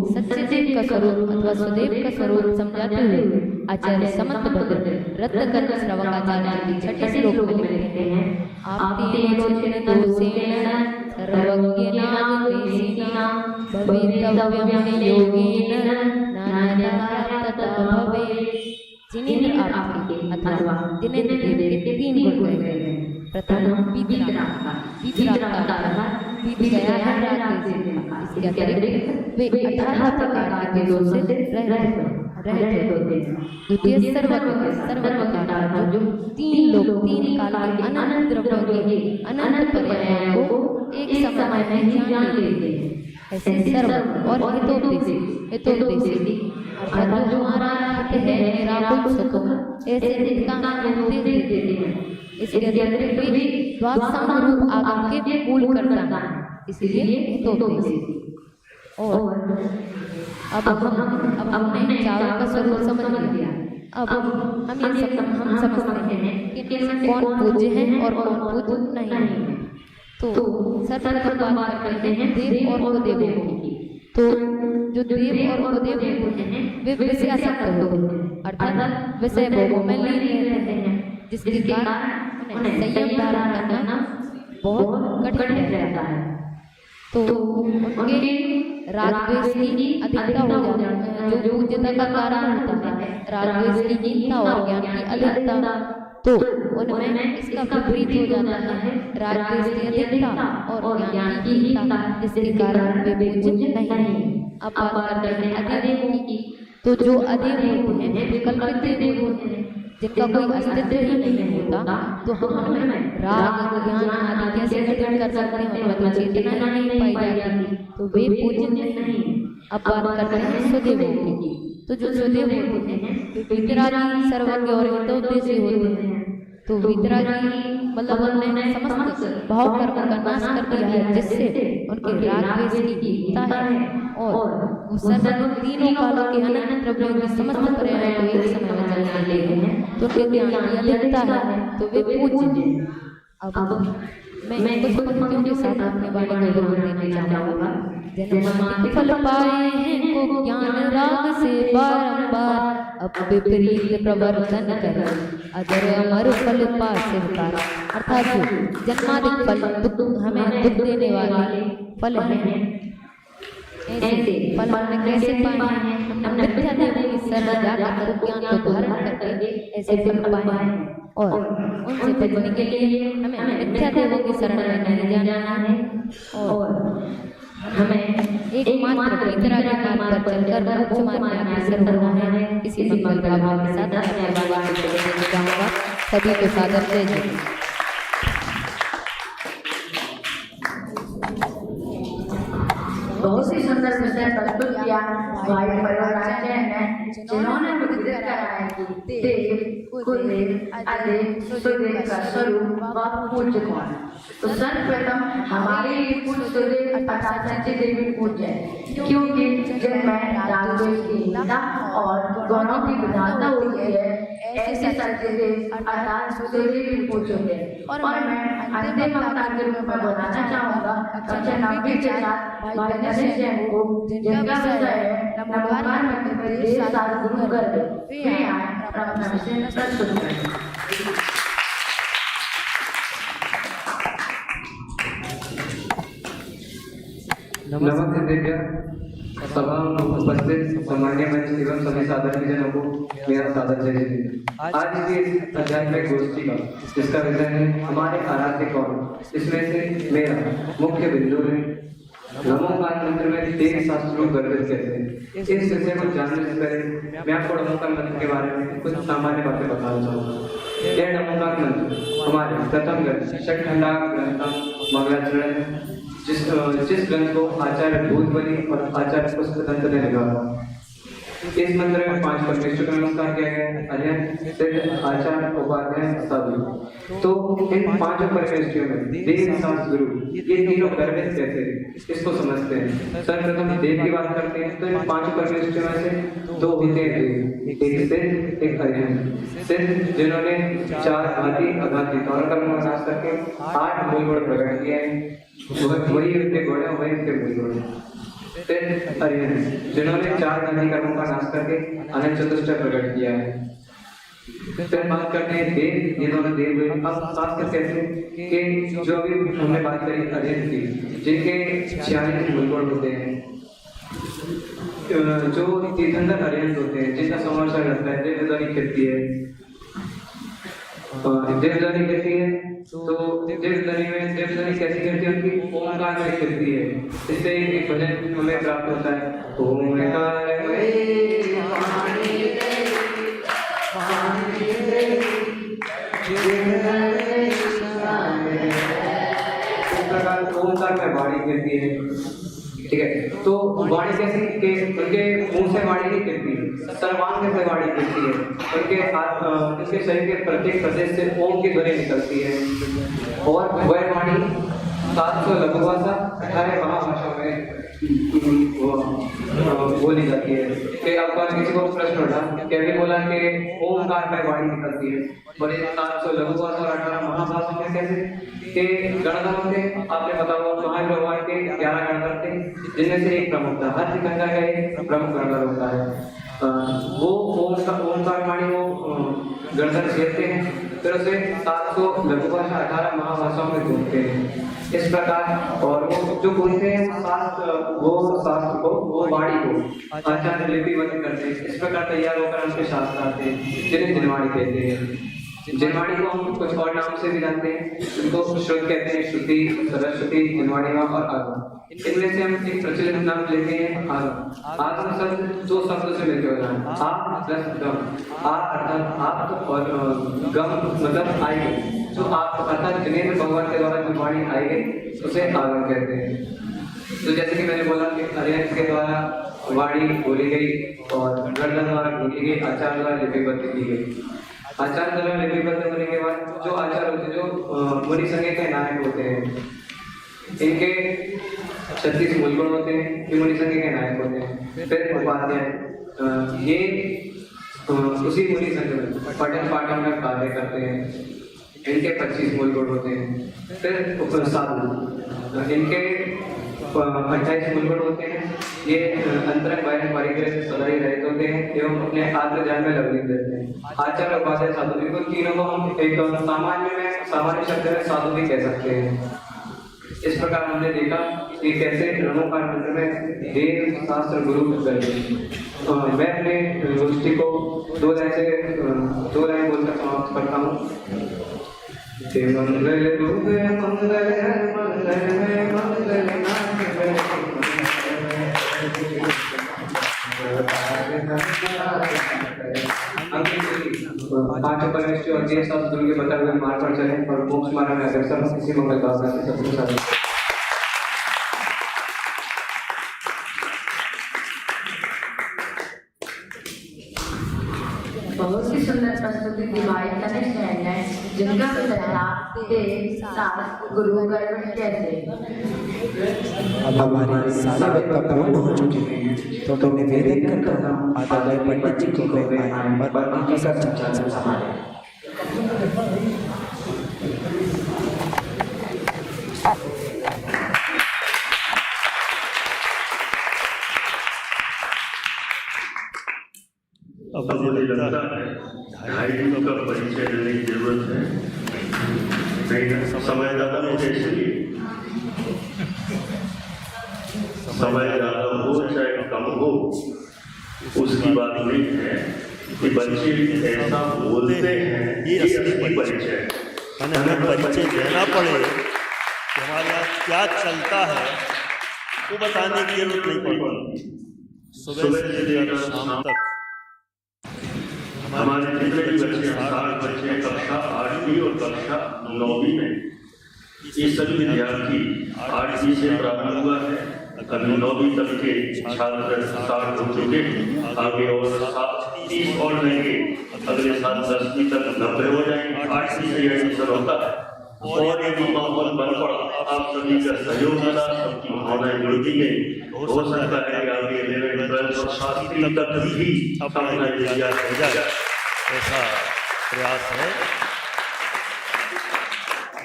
सच्चे देव का स्वरूप अथवा सुदेव का स्वरूप समझाते हुए आचार्य समंत भद्र रत्नकर्म श्रवकाचार्य की छठे श्लोक में लिखते हैं आपतेनो चिन्तो सेन सर्वज्ञानादिवेशिना भवितव्यं योगेन नान्यथा तथा भवेत्। जिनेंद्र आपके अथवा जिनेंद्र देव के तीन गुण कहते हैं। प्रथम वीतरागता, बीत गया है राग द्वेष। इसके अतिरिक्त वे 18 प्रकार के दोषों से रहित होते हैं। द्वितीय सर्वज्ञ जो तीन लोग तीन काल के अनंत द्रव्यों के अनंत पर्यायों को एक समय में जान लेते हैं। ऐसे सर्व और हितोपदेशी अर्थात जो हमारा हित है निराकुल सुख ऐसे हित का उपदेश देते हैं। इसके अतिरिक्त वे द्वादशांग रूप आगम के मूल करता है, इसलिए हितोपदेशी। और अब हमने चारों का स्वरूप समझ लिया। अब हम समझते हैं कि कौन पूज्य है और कौन पूज्य नहीं है। तो सर्वप्रथम बात करते हैं देव और कुदेव की। तो जो देव और कुदेव होते हैं वे विषयासक्त होते हैं, अर्थात विषय भोगों में लीन रहते हैं, जिसके कारण उन्हें संयम धारण करना बहुत कठिन रहता है। तो उनके राग द्वेष की अधिकता हो जाती है, जो पूज्यता का कारण होता है राग द्वेष की हीनता और ज्ञान की अधिकता। तो उनमें इसका विपरीत हो जाता है राग द्वेष की अधिकता और ज्ञान की हीनता, जिसके कारण वे पूज्य नहीं। अब बात करते हैं अदेव की। तो जो अदेव होते हैं वे कल्पित देव होते हैं, जिनका कोई अस्तित्व ही नहीं होता। तो हम उनमें राग ज्ञान आदि कैसे घटित कर सकते हैं? उनमें तो चेतना ही नहीं पाई जाती, तो वे पूज्य नहीं। अब बात करते हैं सुदेवों की। तो जो सुदेव होते हैं वे वीतरागी सर्वज्ञ और हितोपदेशी होते हैं। तो वीतरागी मतलब उन्होंने समस्त भाव कर्म का नाश कर दिया है, जिससे उनके राग द्वेष की हीनता है और सर्व तीनों कालों के अनंत द्रव्यों की समस्त पर्यायों को एक समय में जान लेते हैं। तो उनके ज्ञान की अधिकता है, तो वे पूज्य हैं। अब मैं कुछ पंक्तियों के साथ अपने वाणी को विवरण देना चाहूँगा। जन्मादि फल पाए हैं को ज्ञान राग से बारंबार, अब विपरीत प्रवर्तन कर अजर अमर फल पासे विकार। अर्थात जन्मादि फल हमें दुख देने वाले फल हैं, ऐसे फल हमने कैसे पाए हैं? हमने मिथ्या देवों की शरण जाकर ज्ञान को धारण करके ऐसे फल पाए हैं। और उनसे बचने के लिए हमें मिथ्या देवों की शरण में नहीं जाना है और हमें एकमात्र वीतरागी मार्ग पर चलकर मोक्ष मार्ग में अग्रसर होना है। इसी मंगल भाव के साथ मैं भगवान को देना चाहूँगा। सभी को सादर जय जय। बहुत ही सुंदर विषय प्रस्तुत किया भाई परिवराचार्य ने, जिन्होंने विदित कराया कि देव, कुदेव, अदेव, सुदेव का स्वरूप व पूज्य कौन। तो सर्वप्रथम हमारे लिए पूज्य सूर्य आचार्य देवी पूज्य है, क्योंकि जब मैं राजद्वेष की हिंसा और गौरव की विधानता होती है, ऐसे सत्यदेव अर्थात सूर्य भी पूज्य है। और मैं अंतिम वक्ता के रूप में बताना चाहूँगा कक्षा 90 के साथ भाई गणेश जैन को, जिनका विषय है नमोकार मध्य प्रदेश सात गुरु कर दे। वे आए अपना विषय प्रस्तुत करें। नमस्ते दिव्या सभा में उपस्थित सम्मान्य मंच एवं सभी साधारण जनों को मेरा सादर जय हिंद। आज की इस आध्यात्मिक गोष्ठी का जिसका विषय है हमारे आराध्य कौन, इसमें से मेरा मुख्य बिंदु है नमोकार मंत्र में 13 शास्त्रों गर्भित कहते हैं। इस विषय को जानने से पहले मैं आपको नमोकार मंत्र के बारे में कुछ सामान्य बातें बताना चाहूँगा। यह नमोकार मंत्र हमारे प्रथम ग्रंथ षटखंडा ग्रंथम मंगलाचरण जिस ग्रंथ को आचार्य भूतबली और आचार्य पुष्पदंत ने लिखा। इस मंत्र में 5 परमेश्वर का नमस्कार किया गया है, अरिहंत, सिद्ध, आचार्य, उपाध्याय, साधु। तो इन 5 परमेश्वरों में देव, शास्त्र, गुरु ये तीनों गर्भित कैसे इसको समझते हैं। सर्वप्रथम देव की बात करते हैं तो इन 5 परमेश्वरों में से 2 होते हैं देव, एक सिद्ध एक अरिहंत। सिद्ध जिन्होंने 4 आदि अघाती और कर्म का नाश करके 8 मूल गुण प्रकट किए हैं, वही उनके गुण है, वही उनके मूल गुण है। फिर अरिहंत जिन्होंने 4 आदि कर्मों का नाश करके अनंत चतुष्टय प्रकट किया है। फिर बात करते हैं देव, ये दोनों देव हुए। अब शास्त्र कहते हैं कि जो अभी हमने बात करी अरिहंत की, जिनके 46 मूल गुण होते हैं, जो तीर्थंकर अरिहंत होते हैं जिनका संवत्सर रहता है, देवध्वनि कीर्ति है, देवध्वनि कीर्ति है। तो देवध्वनि में देवध्वनि कैसी कीर्ति है उनकी ओमकार में कीर्ति है। इससे एक भजन हमें प्राप्त होता है, ओमकार इस प्रकार ओमकार में वाणी कीर्ति है। ठीक है, तो वाणी कैसी कि उनके मुंह से वाणी नहीं कीर्ति, सर्वांग से वाणी कीर्ति है। उनके शरीर के प्रत्येक प्रदेश से ओम की ध्वनि निकलती है और वह वाणी 700 लघु भाषा 18 महाभाषाओं में बोली जाती है। कि आपका किसी को प्रश्न उठा कि अभी बोला कि ओमकार में वाणी निकलती है, बोले 700 लघु भाषा और 18 महाभाषा में कैसे कि गणधर होते, आपने पता होगा महाभगवान के 11 गणधर थे जिनमें से एक प्रमुख था। हर शिकंजा का एक प्रमुख गणधर होता है। वो ओमकार वाणी वो गणधर छेड़ते हैं, फिर उसे 700 लघु भाषा 18 महाभाषाओं में गूंजते हैं। इस प्रकार और वो जो गूंजते हैं शास्त्र को वो वाणी को आचार्य लिपिबद्ध करते हैं। इस प्रकार तैयार होकर उनके शास्त्र आते हैं जिन्हें जिनवाणी कहते हैं। जिनवाणी को हम कुछ और नाम से भी जानते हैं, उनको श्रुत कहते हैं, श्रुति, सरस्वती, जिनवाणीवा और आगम। इनमें से हम एक प्रचलित नाम लेते हैं आगम। आगम शब्द 2 शब्दों से मिलकर बना है, आ प्लस गम। आ अर्थात आप और गम मतलब आएगी, जो आप अर्थात जिनेन्द्र भगवान के द्वारा जो वाणी आई गई उसे आगम कहते हैं। तो जैसे कि मैंने बोला कि अरिहंत के द्वारा वाणी बोली गई और गणधर द्वारा बोली गई, आचार्य द्वारा लिपिबद्ध की गई। आचार्य द्वारा लिपिबद्ध होने के बाद जो आचार्य होते हैं, जो मुनि संघ के नायक होते हैं, इनके 36 मूल गुण होते हैं, ये मुनि संघ के नायक होते हैं। फिर उपाध्याय ये उसी मुनि संघ में पठन पाठन का कार्य करते हैं, इनके 25 मूल गुण होते हैं। फिर साधु इनके 28 मूल गुण होते हैं। ये अंतरंग बाह्य परिग्रह से सदा ही रहित होते हैं एवं अपने आत्मज्ञान में लग्न रहते हैं। आचार्य उपाध्याय साधु बिल्कुल तीनों को हम एक सामान्य शब्द में साधु भी कह सकते हैं। इस प्रकार हमने देखा कि कैसे नमोकार मंत्र में देव, शास्त्र, गुरु गए। मैं अपने गोष्ठी को 2 लाइन बोलकर समाप्त करता हूँ। मंगल रूप मंगल पांचों परमेश्वर और देव शास्त्र गुरु के बताए हुए मार्ग पर चले और मोक्ष मार्ग में अग्रसर इसी मंगल भावना से सत्संग साधन। बहुत ही सुंदर प्रस्तुति की भाई तनिष्क ने, जिनका विषय था तेज सात गुरु गण कैसे। अब हमारे सारे वक्ता पूर्ण हो चुके हैं, तो मैं निवेदन करता हूँ आदरणीय पंडित जी को बुलाएं और बाकी का सब चर्चा संभालें। अब मुझे लगता है ढाई दिन का परिचय लेने की जरूरत है, नहीं समय ज़्यादा मुझे इसलिए समय ज़्यादा हो चाहे कम हो उसकी बात नहीं है कि बच्चे ऐसा बोलते हैं ये असली परिचय है। हमें परिचय देना पड़े कि हमारे यहाँ क्या चलता है वो बताने की जरूरत नहीं पड़ती। सुबह से लेकर शाम तक हमारे जितने भी बच्चे 60 बच्चे कक्षा 8वीं और कक्षा 9वीं में, ये सभी विद्यार्थी 8वीं से प्रारंभ हुआ है, अभी 9वीं तक के छात्र 60 हो चुके हैं, आगे और 30 और रहेंगे, अगले साल 10वीं तक 90 हो जाएंगे। 8वीं से एडमिशन होता है और यदि माहौल बन पड़ा, आप सभी का सहयोग मिला, सबकी भावनाएं जुड़ती गई, हो सकता है कि आगे 11, 12 और 7वीं तक भी अपना विद्यालय हो जाए, ऐसा प्रयास है।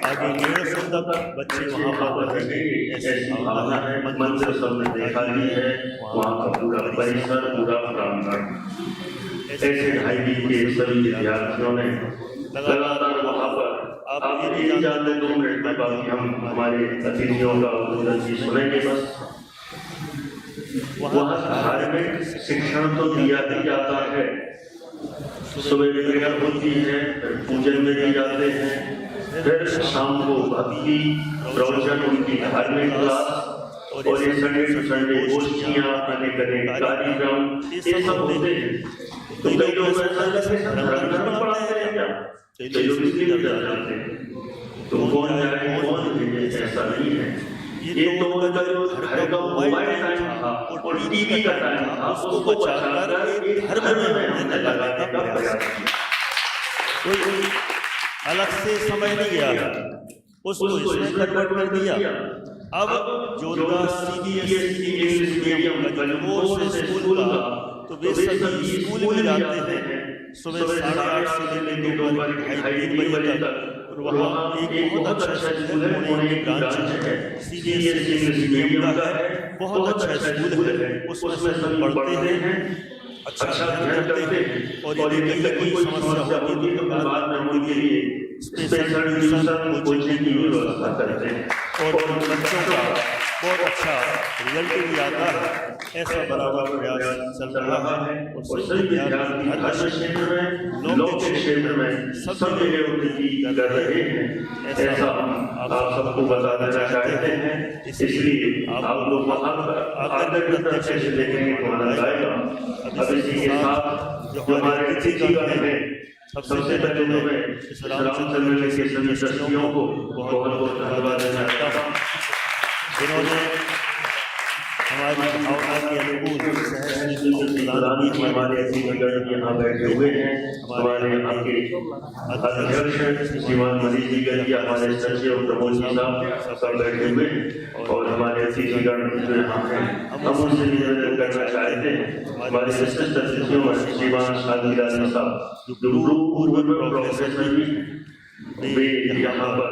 आगे 150 तक बच्चे वहाँ पर रहेंगे ऐसी भावना है। मंदिर सबने देखा ही है, वहाँ का पूरा परिसर, पूरा प्रांगण, ऐसे ढाई दिन के सभी विद्यार्थियों ने लगातार वहाँ पर, आप ये नहीं जानते 2 मिनट के बाद हम हमारे अतिथियों का उद्बोधन भी सुनेंगे। बस वहाँ धार्मिक शिक्षण तो दिया ही जाता है, सुबह प्रेयर होती है, फिर पूजन में भी जाते हैं, फिर शाम को भक्ति प्रवचन, उनकी धार्मिक क्लास और ये संडे टू संडे गोष्ठियाँ, अनेक अनेक कार्यक्रम, ये सब होते हैं। तो कई लोग ऐसा धर्म में पढ़ाते हैं क्या, कई लोग इसलिए भी जाते हैं, तो कौन जाए कौन भेजे, ऐसा नहीं है। ये तो उनका जो घर का मोबाइल टाइम था और टीवी का टाइम था, उसको बचाकर धर्म में हमने लगाने का प्रयास किया। कोई अलग से समय नहीं गया, उसको इसमें कन्वर्ट कर दिया। अब जो उनका CBSE इंग्लिश मीडियम का स्कूल का, तो वे सभी स्कूल में जाते हैं सुबह 8:30 से लेकर 2:30 बजे तक। वहाँ एक बहुत अच्छा स्कूल है, पुणे की ब्रांच है, CBSE इंग्लिश मीडियम का है, बहुत अच्छा स्कूल है, उसमें सब पढ़ते हैं, अच्छा ध्यान करते हैं। और यदि कहीं कोई समस्या होती है तो बाद में उनके लिए स्पेशल ट्यूशन कोचिंग की व्यवस्था करते हैं और बच्चों का बहुत अच्छा रिजल्ट भी आता है। ऐसा बराबर प्रयास चल रहा है और सभी विद्यार्थी हर क्षेत्र में, लोक के क्षेत्र में सब जगह उन्नति कर रहे हैं। ऐसा आप सबको बता देना चाहते हैं, इसलिए आप लोग वहाँ आकर प्रत्यक्ष से देखेंगे तो आनंद आएगा। अब इसी के साथ जो हमारे अतिथिगण हैं, सबसे पहले तो मैं रामचंद्र मेले के सभी ट्रस्टियों को बहुत बहुत धन्यवाद देना चाहता हूँ, जिन्होंने हमारी भावना के अनुकूल हमारे अतिथिगण यहाँ बैठे हुए हैं। हमारे यहाँ के अध्यक्ष श्रीमान मनीष जी गढ़, हमारे सचिव प्रमोद जी साहब सब बैठे हुए हैं और हमारे अतिथिगण जो यहाँ हैं, हम उनसे निवेदन करना चाहते हैं। हमारे विशिष्ट अतिथियों में श्रीमान शांतिलाल साहब जो पूर्व प्रोफेसर भी, वे यहाँ पर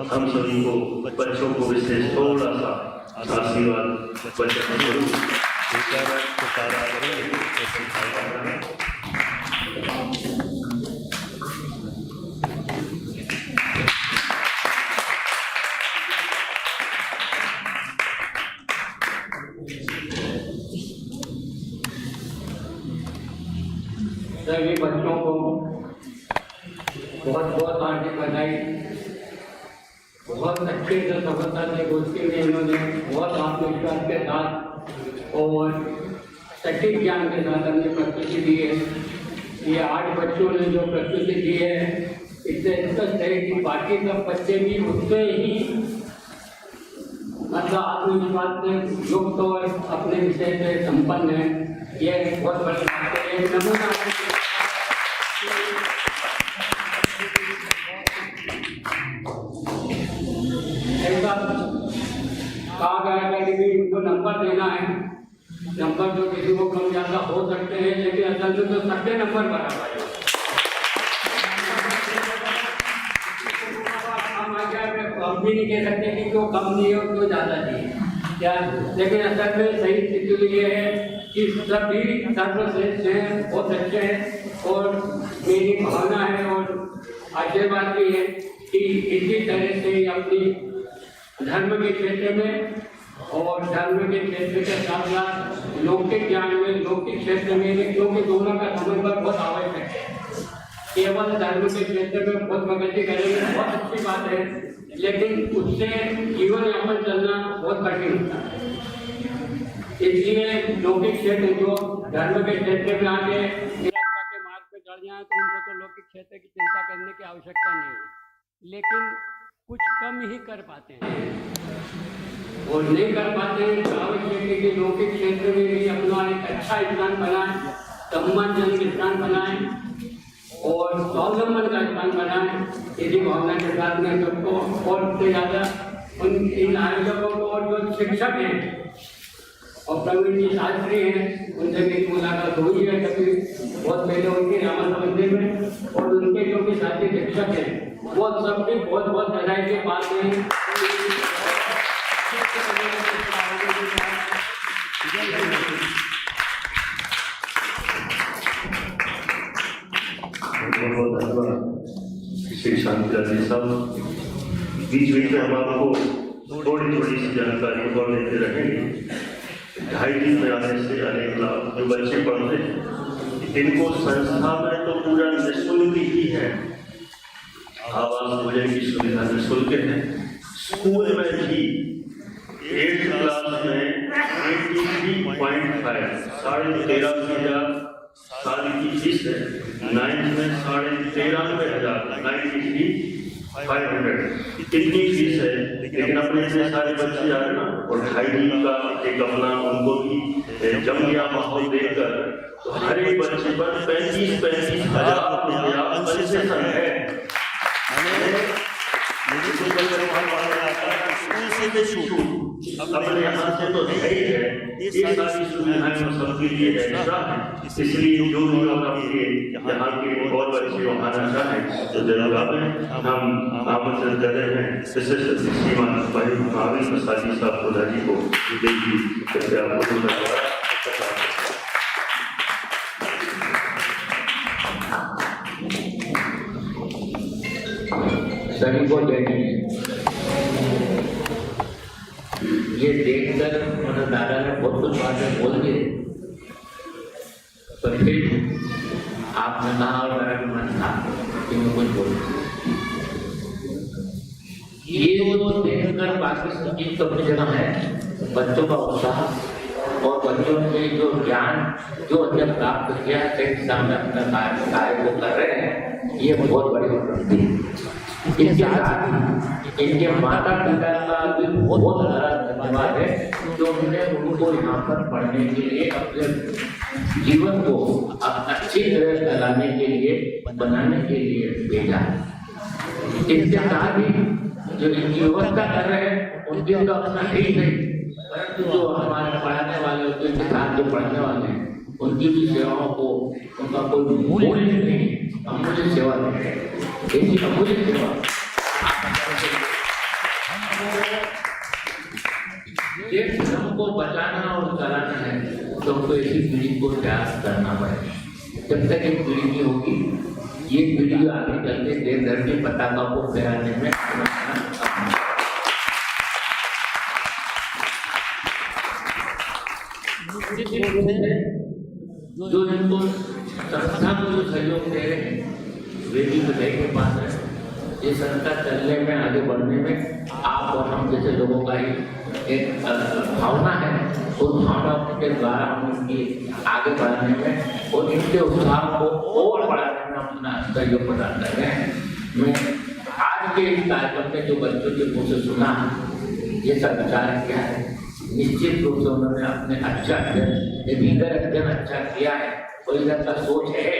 हम सभी को, बच्चों को विशेष थोड़ा सा आशीर्वाद बच्चों सभी बच्चों को बहुत बहुत हार्दिक बधाई। बहुत अच्छे से सफलता से गोष्ठी में इन्होंने बहुत आत्मविश्वास के साथ और सटीक ज्ञान के साथ हमने प्रस्तुति दी है। ये 8 बच्चों ने जो प्रस्तुति दी है, इससे स्पष्ट है कि बाकी सब बच्चे भी उतने ही मतलब आत्मविश्वास से युक्त और अपने विषय से संपन्न है। ये बहुत बड़ी बात है, एक नमूना तो सबके नंबर बराबर है। हम भी नहीं कह सकते कि क्यों कम दिए और क्यों ज़्यादा दिए क्या, लेकिन असल में सही स्थिति ये है कि सभी सर्वश्रेष्ठ हैं, बहुत अच्छे हैं और मेरी भावना है और आशीर्वाद भी है कि इसी तरह से अपनी धर्म के क्षेत्र में और धर्म के क्षेत्र के साथ साथ लौकिक ज्ञान में, लौकिक क्षेत्र में, क्योंकि दोनों का समन्वय बहुत आवश्यक है। केवल धर्म के क्षेत्र में बहुत प्रगति करेंगे बहुत अच्छी बात है, लेकिन उससे जीवन यापन चलना बहुत कठिन होता है। इसलिए लौकिक क्षेत्र जो धर्म के क्षेत्र में आके निरंतर के मार्ग पे चढ़ जाए तो उनको तो लौकिक क्षेत्र की चिंता करने की आवश्यकता नहीं है, लेकिन कुछ कम ही कर पाते हैं और नहीं कर पाते हैं तो आवश्यक है कि लौकिक क्षेत्र में भी अपना एक अच्छा स्थान बनाए, सम्मानजनक स्थान बनाए और स्वावलंबन का स्थान बनाए। इसी भावना के साथ में सबको और से ज़्यादा इन आयोजकों को और जो शिक्षक हैं और प्रवीण जी शास्त्री हैं उनसे मेरी मुलाकात हुई है कभी बहुत पहले उनके रामा मंदिर में, और उनके जो भी साथी शिक्षक हैं वो सबकी बहुत बहुत बधाई के बात हैं। शांति साहब, बीच बीच में हम आपको थोड़ी थोड़ी सी जानकारी और लेते रहेंगे। 2.5 दिन में आने से अनेक लाभ जो बच्चे पढ़ते हैं इनको संस्था में तो पूरा निःशुल्क ही है, आवास भोजन की सुविधा निःशुल्क है। स्कूल में भी 8th क्लास में 83.5 13,500 साल की फीस है। 9th में 13,500 93,500 इतनी फीस है, लेकिन अपने इतने सारे बच्चे आ रहे ना और 2.5 का एक अपना उनको भी जम गया माहौल देखकर तो हर एक बच्चे पर 35,000 रुपया कंसेशन है। अपने यहाँ से तो सही है, ये सारी सुविधाएं सबके लिए एक्स्ट्रा है, इसलिए जो भी लोग आपके यहाँ के और बच्चे आना चाहें तो जरूर आएं। हम आमंत्रित कर रहे हैं विशिष्ट श्रीमान भाई भावी प्रसाद जी साहब प्रधान जी को देखिए कैसे आपको सभी को देखिए। ये देखकर मतलब दादा ने बहुत कुछ बातें बोल दी, पर फिर आपने कहा और मेरा भी मन था कि मैं कुछ बोलूं। ये वो देखकर बाकी चीज तो अपनी जगह है, बच्चों का उत्साह और बच्चों के जो ज्ञान जो जब प्राप्त किया है सामने अपना कार्य को कर रहे हैं, ये बहुत बड़ी उपलब्धि है। इसके साथ इनके माता पिता का भी बहुत बड़ा धन्यवाद है जो उन्होंने उनको यहाँ पर पढ़ने के लिए अपने जीवन को अच्छी तरह चलाने के लिए बनाने के लिए भेजा। इसके साथ ही जो इनकी व्यवस्था कर रहे हैं उनकी तो अपना ठीक नहीं, परंतु जो हमारे पढ़ाने वाले उनके साथ जो पढ़ने वाले हैं उनकी भी सेवाओं को उनका कोई मूल्य नहीं, अमूल्य सेवा दे रहे हैं। ऐसी अमूल्य सेवा ये धर्म को बचाना और चलाना है तो हमको ऐसी पीढ़ी को प्रयास करना पड़ेगा। जब तक एक पीढ़ी नहीं होगी ये पीढ़ी आगे चलते देश धर्म की पताका को फहराने में जो इनको संस्था को जो सहयोग दे रहे हैं वे भी बधाई के पास है। ये संस्था चलने में आगे बढ़ने में आप और हम जैसे लोगों का ही एक भावना है, उस भावना के द्वारा हम उनकी आगे बढ़ाने में और इनके उत्साह को और बढ़ाने में अपना सहयोग प्रदान कर रहे हैं। मैं आज के इस कार्यक्रम में जो बच्चों के मुँह से सुना ये सब विचार किया है, निश्चित रूप से उन्होंने अपने अच्छा अध्ययन अच्छा किया है और इधर का सोच है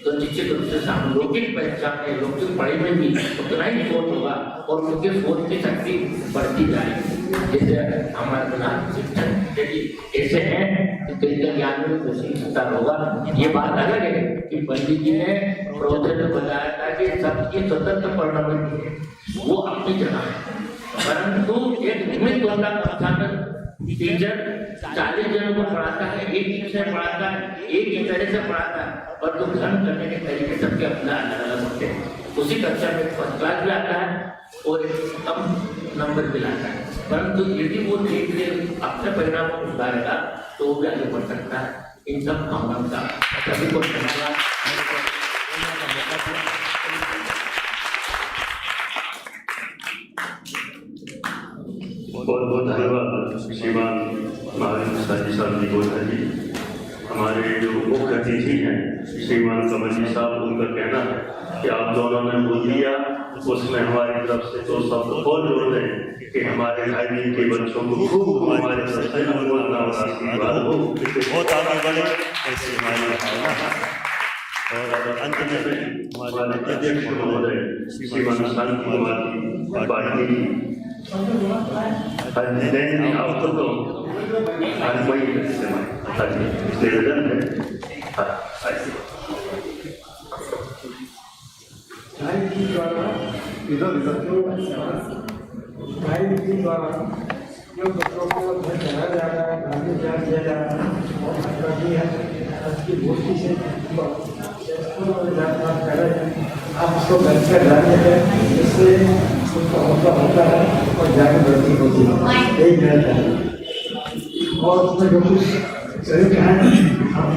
तो निश्चित रूप से हम लौकिक परीक्षा में लौकिक पढ़ाई में भी उतना ही सोच होगा और उनके सोच की शक्ति बढ़ती जाएगी। जैसे हमारे शिक्षक ऐसे हैं तो इनका ज्ञान में कुछ विस्तार होगा। ये बात अलग है कि पंडित जी ने प्रवचन में बताया था कि सबकी स्वतंत्र पर्णमिति है, वो अपनी जगह है, परंतु एक निमित्त होता है। टीचर 40 जनों को पढ़ाता है, एक विषय पढ़ाता है, एक ही तरह से पढ़ाता है, पर तो ग्रहण करने के तरीके सबके अपना अलग अलग होते हैं। उसी कक्षा में फर्स्ट क्लास भी आता है और कम नंबर भी लाता है, परंतु यदि वो ठीक से अपने परिणाम को सुधारेगा तो वो भी आगे बढ़ सकता है। इन सब कामों का सभी को धन्यवाद। बहुत बहुत धन्यवाद श्रीमान महाराज साजी साहब जी गोधा जी। हमारे जो मुख्य अतिथि हैं श्रीमान कमल जी साहब, उनका कहना है कि आप दोनों ने बोल दिया, उसमें हमारी तरफ से तो शब्द और जोड़ दें कि हमारे भाई के बच्चों को खूब हमारे सबसे आशीर्वाद हो, बहुत आगे बढ़े ऐसी हमारी भावना है। और अंत में हमारे अध्यक्ष महोदय श्रीमान शांति कुमार जी पाटिल आपको तो निवेदन है जो बच्चों को पढ़ाया जा रहा है, गांधी ज्ञान दिया जा रहा है, बहुत अच्छा भी है। आज की गोष्ठी से आप उसको घर पर लाते हैं, इससे उसका हौसला होता है और जागृति होती है, यही रहता है। और उसमें जो कुछ सही कहा आप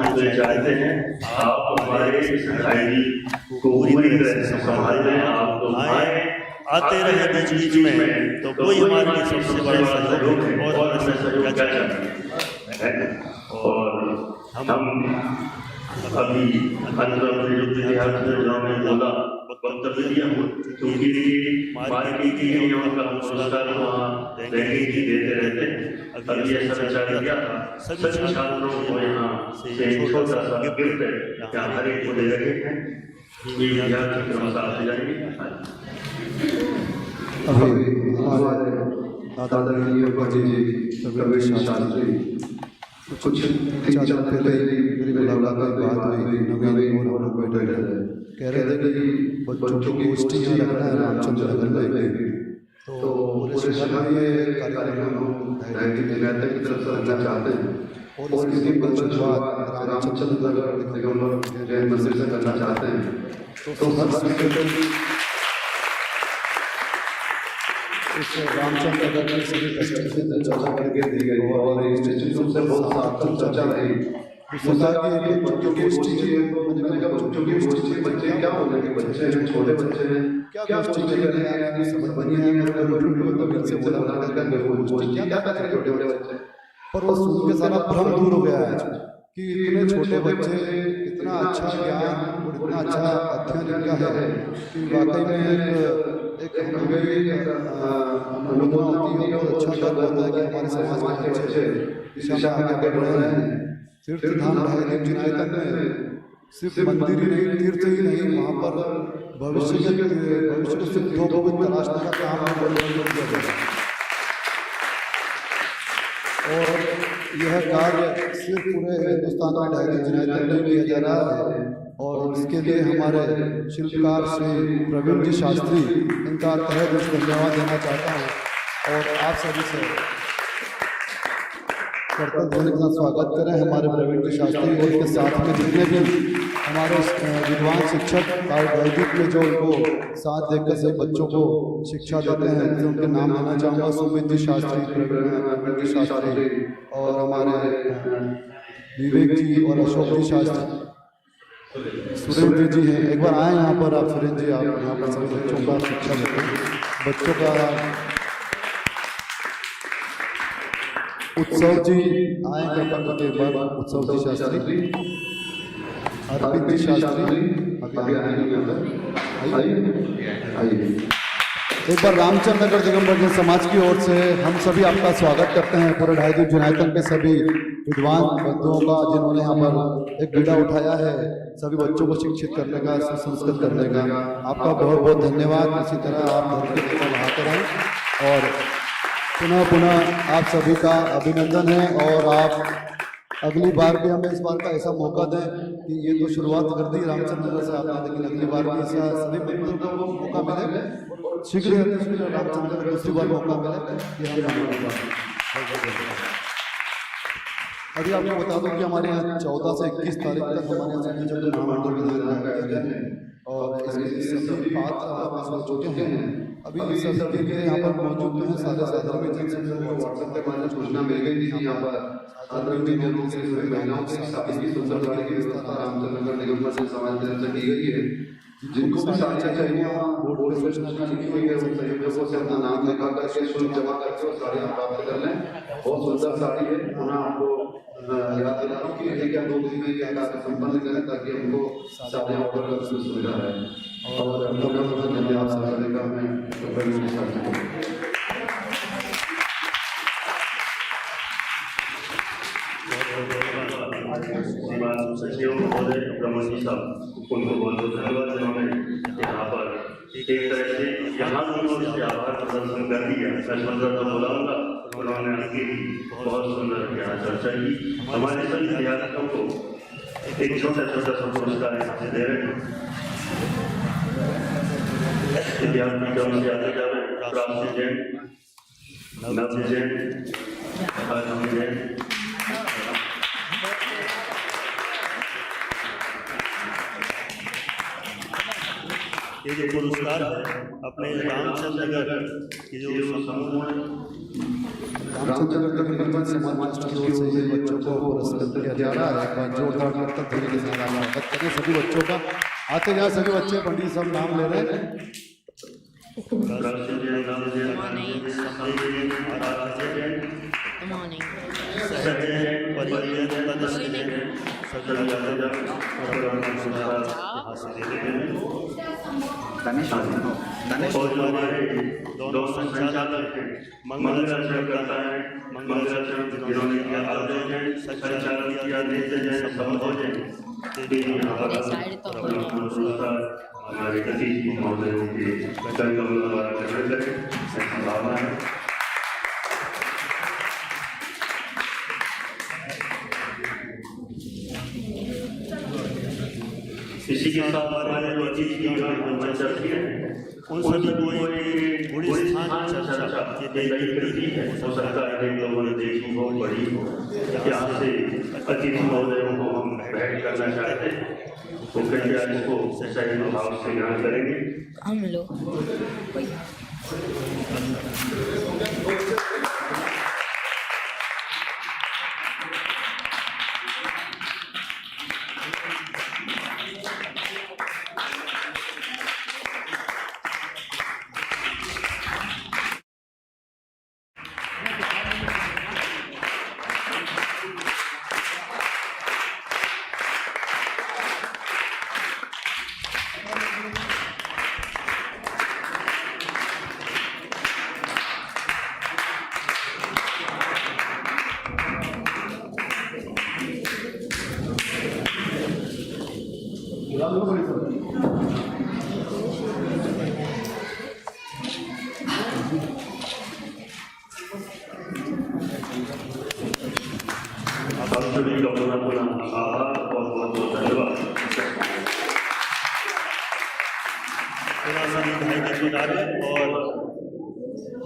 उससे चाहते हैं आप हमारे सोसाइटी को पूरी तरह से संभाल रहे हैं। आप तो आते रहे बीच बीच में, तो कोई हमारे लिए सबसे बड़ा सहयोग है और हमें सहयोग क्या चाहते हैं। और हम अभी अंतर जो विद्यार्थियों ने बोला वक्तव्य दिया, क्योंकि मार्केट की उनका पुरस्कार वहाँ देने की देते रहते हैं। अभी ऐसा विचार किया था सभी छात्रों को यहाँ से छोटा सा गिफ्ट यहाँ हर एक को दे रहे हैं। ये विद्यार्थी क्रमशः जाएंगे। अभी हमारे दादाजी प्रवेश शास्त्री कुछ 3 साल पहले मेरी मुलाकात की बात हुई, नवीन और हम लोग बैठे रहे, कह रहे थे कि बच्चों की गोष्ठी यहाँ रखना है रामचंद्र नगर में, तो पूरे शहर में ये कार्यक्रम हम नैतिक की तरफ से रखना चाहते हैं और इसकी शुरुआत रामचंद्र नगर जैन मंदिर से करना चाहते हैं। तो हर संगठन इस रामचंद्र नगर की सभी फैसिलिटी से चर्चा करके दी गई और इंस्टीट्यूट से बहुत सार्थक चर्चा रही। मुद्दा कि बच्चों की गोष्ठी बच्चों की गोष्ठी बच्चे क्या होने के बच्चे हैं, छोटे बच्चे हैं, क्या गोष्ठी करने हैं, समझ बनी है तभी से बोला करके गोष्ठी क्या करें छोटे बड़े बच्चे, पर वो सुन के सारा भ्रम दूर हो गया है कि इतने छोटे बच्चे इतना अच्छा ज्ञान और इतना अच्छा अध्ययन इनका है कि वाकई में एक अनुमोदना होती है और अच्छा कर होता है कि हमारे समाज के बच्चे दिशा में आगे बढ़ रहे हैं। तीर्थ धाम भाई जिनायतन में सिर्फ मंदिर ही नहीं, तीर्थ ही नहीं, वहाँ पर भविष्य को सिद्धों को तलाशने का काम किया जाएगा और यह कार्य सिर्फ पूरे हिंदुस्तान में ढाई जिनायतन में किया जा रहा है और इसके लिए हमारे शिल्पकार श्री प्रवीण जी शास्त्री, इनका तहे दिल से धन्यवाद देना चाहता हूँ और आप सभी से करते ध्वनि का स्वागत करें हमारे प्रवीण जी शास्त्री और उनके साथ में जितने भी हमारे विद्वान शिक्षक वैदिक में जो उनको साथ देकर से बच्चों को शिक्षा देते हैं, तो उनके नाम लेना चाहूँगा। सुमित जी शास्त्री, प्रवीण जी शास्त्री और हमारे विवेक जी और अशोक जी शास्त्री, सुरेंद्र जी हैं। एक बार आए यहाँ पर आप सुरेंद्र जी, आप यहाँ पर सभी बच्चों का शिक्षा देते हैं। बच्चों का उत्सव जी आए गणपति के बाद, उत्सव जी शास्त्री, अर्पित जी शास्त्री अभी आइए। एक बार रामचंद्र नगर दिगंबर जन समाज की ओर से हम सभी आपका स्वागत करते हैं। पूरे ढाईदीप जुनायतन के सभी विद्वान बंधुओं का जिन्होंने यहाँ पर एक बीड़ा उठाया है सभी बच्चों को शिक्षित करने का, सुसंस्कृत करने का। आपका बहुत बहुत धन्यवाद। इसी तरह आप धर्म की दिशा बढ़ाते रहें और पुनः पुनः आप सभी का अभिनंदन है। और आप अगली बार भी हमें इस बार का ऐसा मौका दें कि ये तो शुरुआत कर दी रामचंद्र नगर से आपने, लेकिन अगली बार भी ऐसा सभी बंधुओं को मौका मिले, शीघ्र रामचंद्र नगर दूसरी बार मौका मिले, ये हम अभी आपको बता दूं कि हमारे यहाँ 14 से 21 तारीख तक हमारे यहाँ सभी नाम और सभी बात आप हो चुके हैं। अभी सभी के लिए यहाँ पर मौजूद हैं सारे साधारण व्हाट्सएप पे हमारे सूचना मिल गई थी। यहाँ पर साधारण जनों के महिलाओं की शादी की सुंदरता की व्यवस्था रामचंद्र नगर निगम से समाज की तरफ से की गई है। जिनको भी साड़ी चाहिए बोर्ड पे सूचना लिखी हुई है, उन संयोजकों से अपना नाम लिखा करके शुल्क जमा करके और साड़ियाँ प्राप्त कर लें। बहुत सुंदर साड़ी है। पुनः आपको याद दिला रहा हूँ कि 1 या 2 दिन में यह कार्य संपन्न करें ताकि हमको साड़ियाँ ऑर्डर करने में सुविधा है। और धन्यवाद साझा का मैं सचिव महोदय ब्रह्मण जी साहब, उनको बहुत बहुत धन्यवाद जिन्होंने यहाँ पर एक तरह से यहाँ उन्होंने से आभार प्रदर्शन कर दिया। मैं सुंदर तो बुलाऊंगा, उन्होंने आगे बहुत सुंदर यहाँ चर्चा की। हमारे सभी विद्यार्थियों को एक छोटा छोटा सा पुरस्कार दे रहे हैं। विद्यार्थी क्रम से आगे जा रहे प्राप्त जैन, नव जैन, आराम जैन, ये जो पुरस्कार है अपने रामचंद्र नगर की जो रामचंद्र नगर समाज की ओर से बच्चों को पुरस्कृत किया जा रहा है। एक बार जोरदार करतब ध्वनि के साथ स्वागत करें सभी बच्चों का। आते जाए सभी बच्चे, पंडित सब नाम ले रहे हैं। और हमारे दोनों संचालक मंगलाचरण करता है, मंगलाचरण जिन्होंने संचालन किया हमारे अतिथि महोदयों के संभावना है। इसी के साथ हमारे उन सभी को एक बड़ी स्थान चर्चा के करती है। हो सकता है कि लोगों ने देखी हो, पढ़ी हो। यहाँ से अतिथि महोदयों को हम भेंट करना चाहते हैं, तो कृपया इसको सही भाव से ग्रहण करेंगे। हम लोग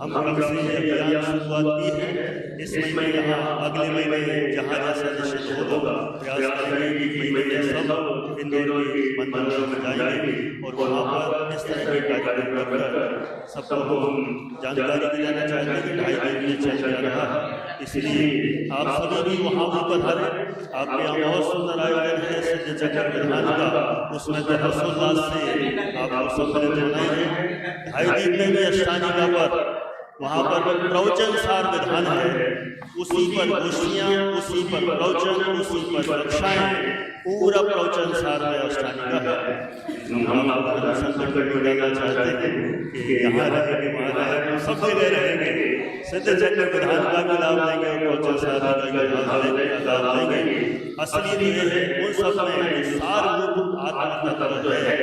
हम अभियान शुरुआत की है। इस महीने यहाँ अगले महीने जहाँ जैसा निश्चित होगा प्रयास करेंगे कि महीने सब इंदौर के मंदिरों में जाएंगे और वहाँ पर इस तरह के कार्यक्रम कर सबको हम जानकारी दिलाना चाहते हैं कि 2.5 दिन चल रहा है। इसलिए आप सभी भी वहाँ पर पधारें। आपके यहाँ बहुत सुंदर आयोजन है सिद्ध चक्र विधान का, उसमें तो हर्षोल्लास से आप सम्मिलित बनाएंगे। 2.5 दिन में भी अष्टांगिका पर वहाँ पर प्रवचन सार विधान है, उसी पर गोष्ठियाँ, उसी पर प्रवचन, उसी पर कक्षाएं पूरा प्रवचन सार में अष्टांगी का है। हम आपको संकट में डालना चाहते हैं कि यहाँ रहेंगे, वहाँ रहेंगे, सब जगह रहेंगे, सिद्ध चक्र विधान का भी लाभ लेंगे और प्रवचन सार का भी लाभ लेंगे। असली ये है उन सब में सार रूप आत्मा तत्व है,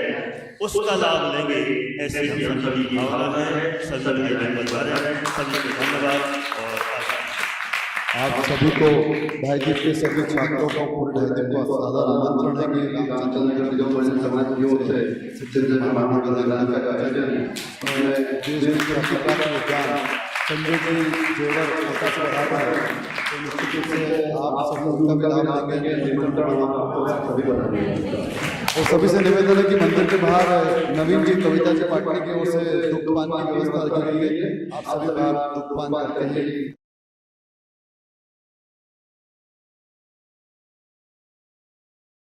उसका लाभ लेंगे। ऐसी हम सभी की भावना है। सभी भाई बता रहे हैं, सभी को धन्यवाद और आप सभी को भाई जी के सभी छात्रों को पूरे ढाई दिन का सादर आमंत्रण है कि रामचंद्र जो बड़े समाज की ओर से सिद्ध महात्मा गांधी का आचार्य उन्होंने देश की प्रतिभा का विज्ञान संजय जी जेवर कोटा से बढ़ाता है, तो निश्चित रूप से आप सभी उनका भी लाभ लेंगे। निमंत्रण आपको सभी बताएंगे और सभी से निवेदन है कि मंदिर के बाहर नवीन जी कविता जी पाटनी की ओर से दुख पान की व्यवस्था की गई है। आप सभी बाहर दुख पान करते हैं।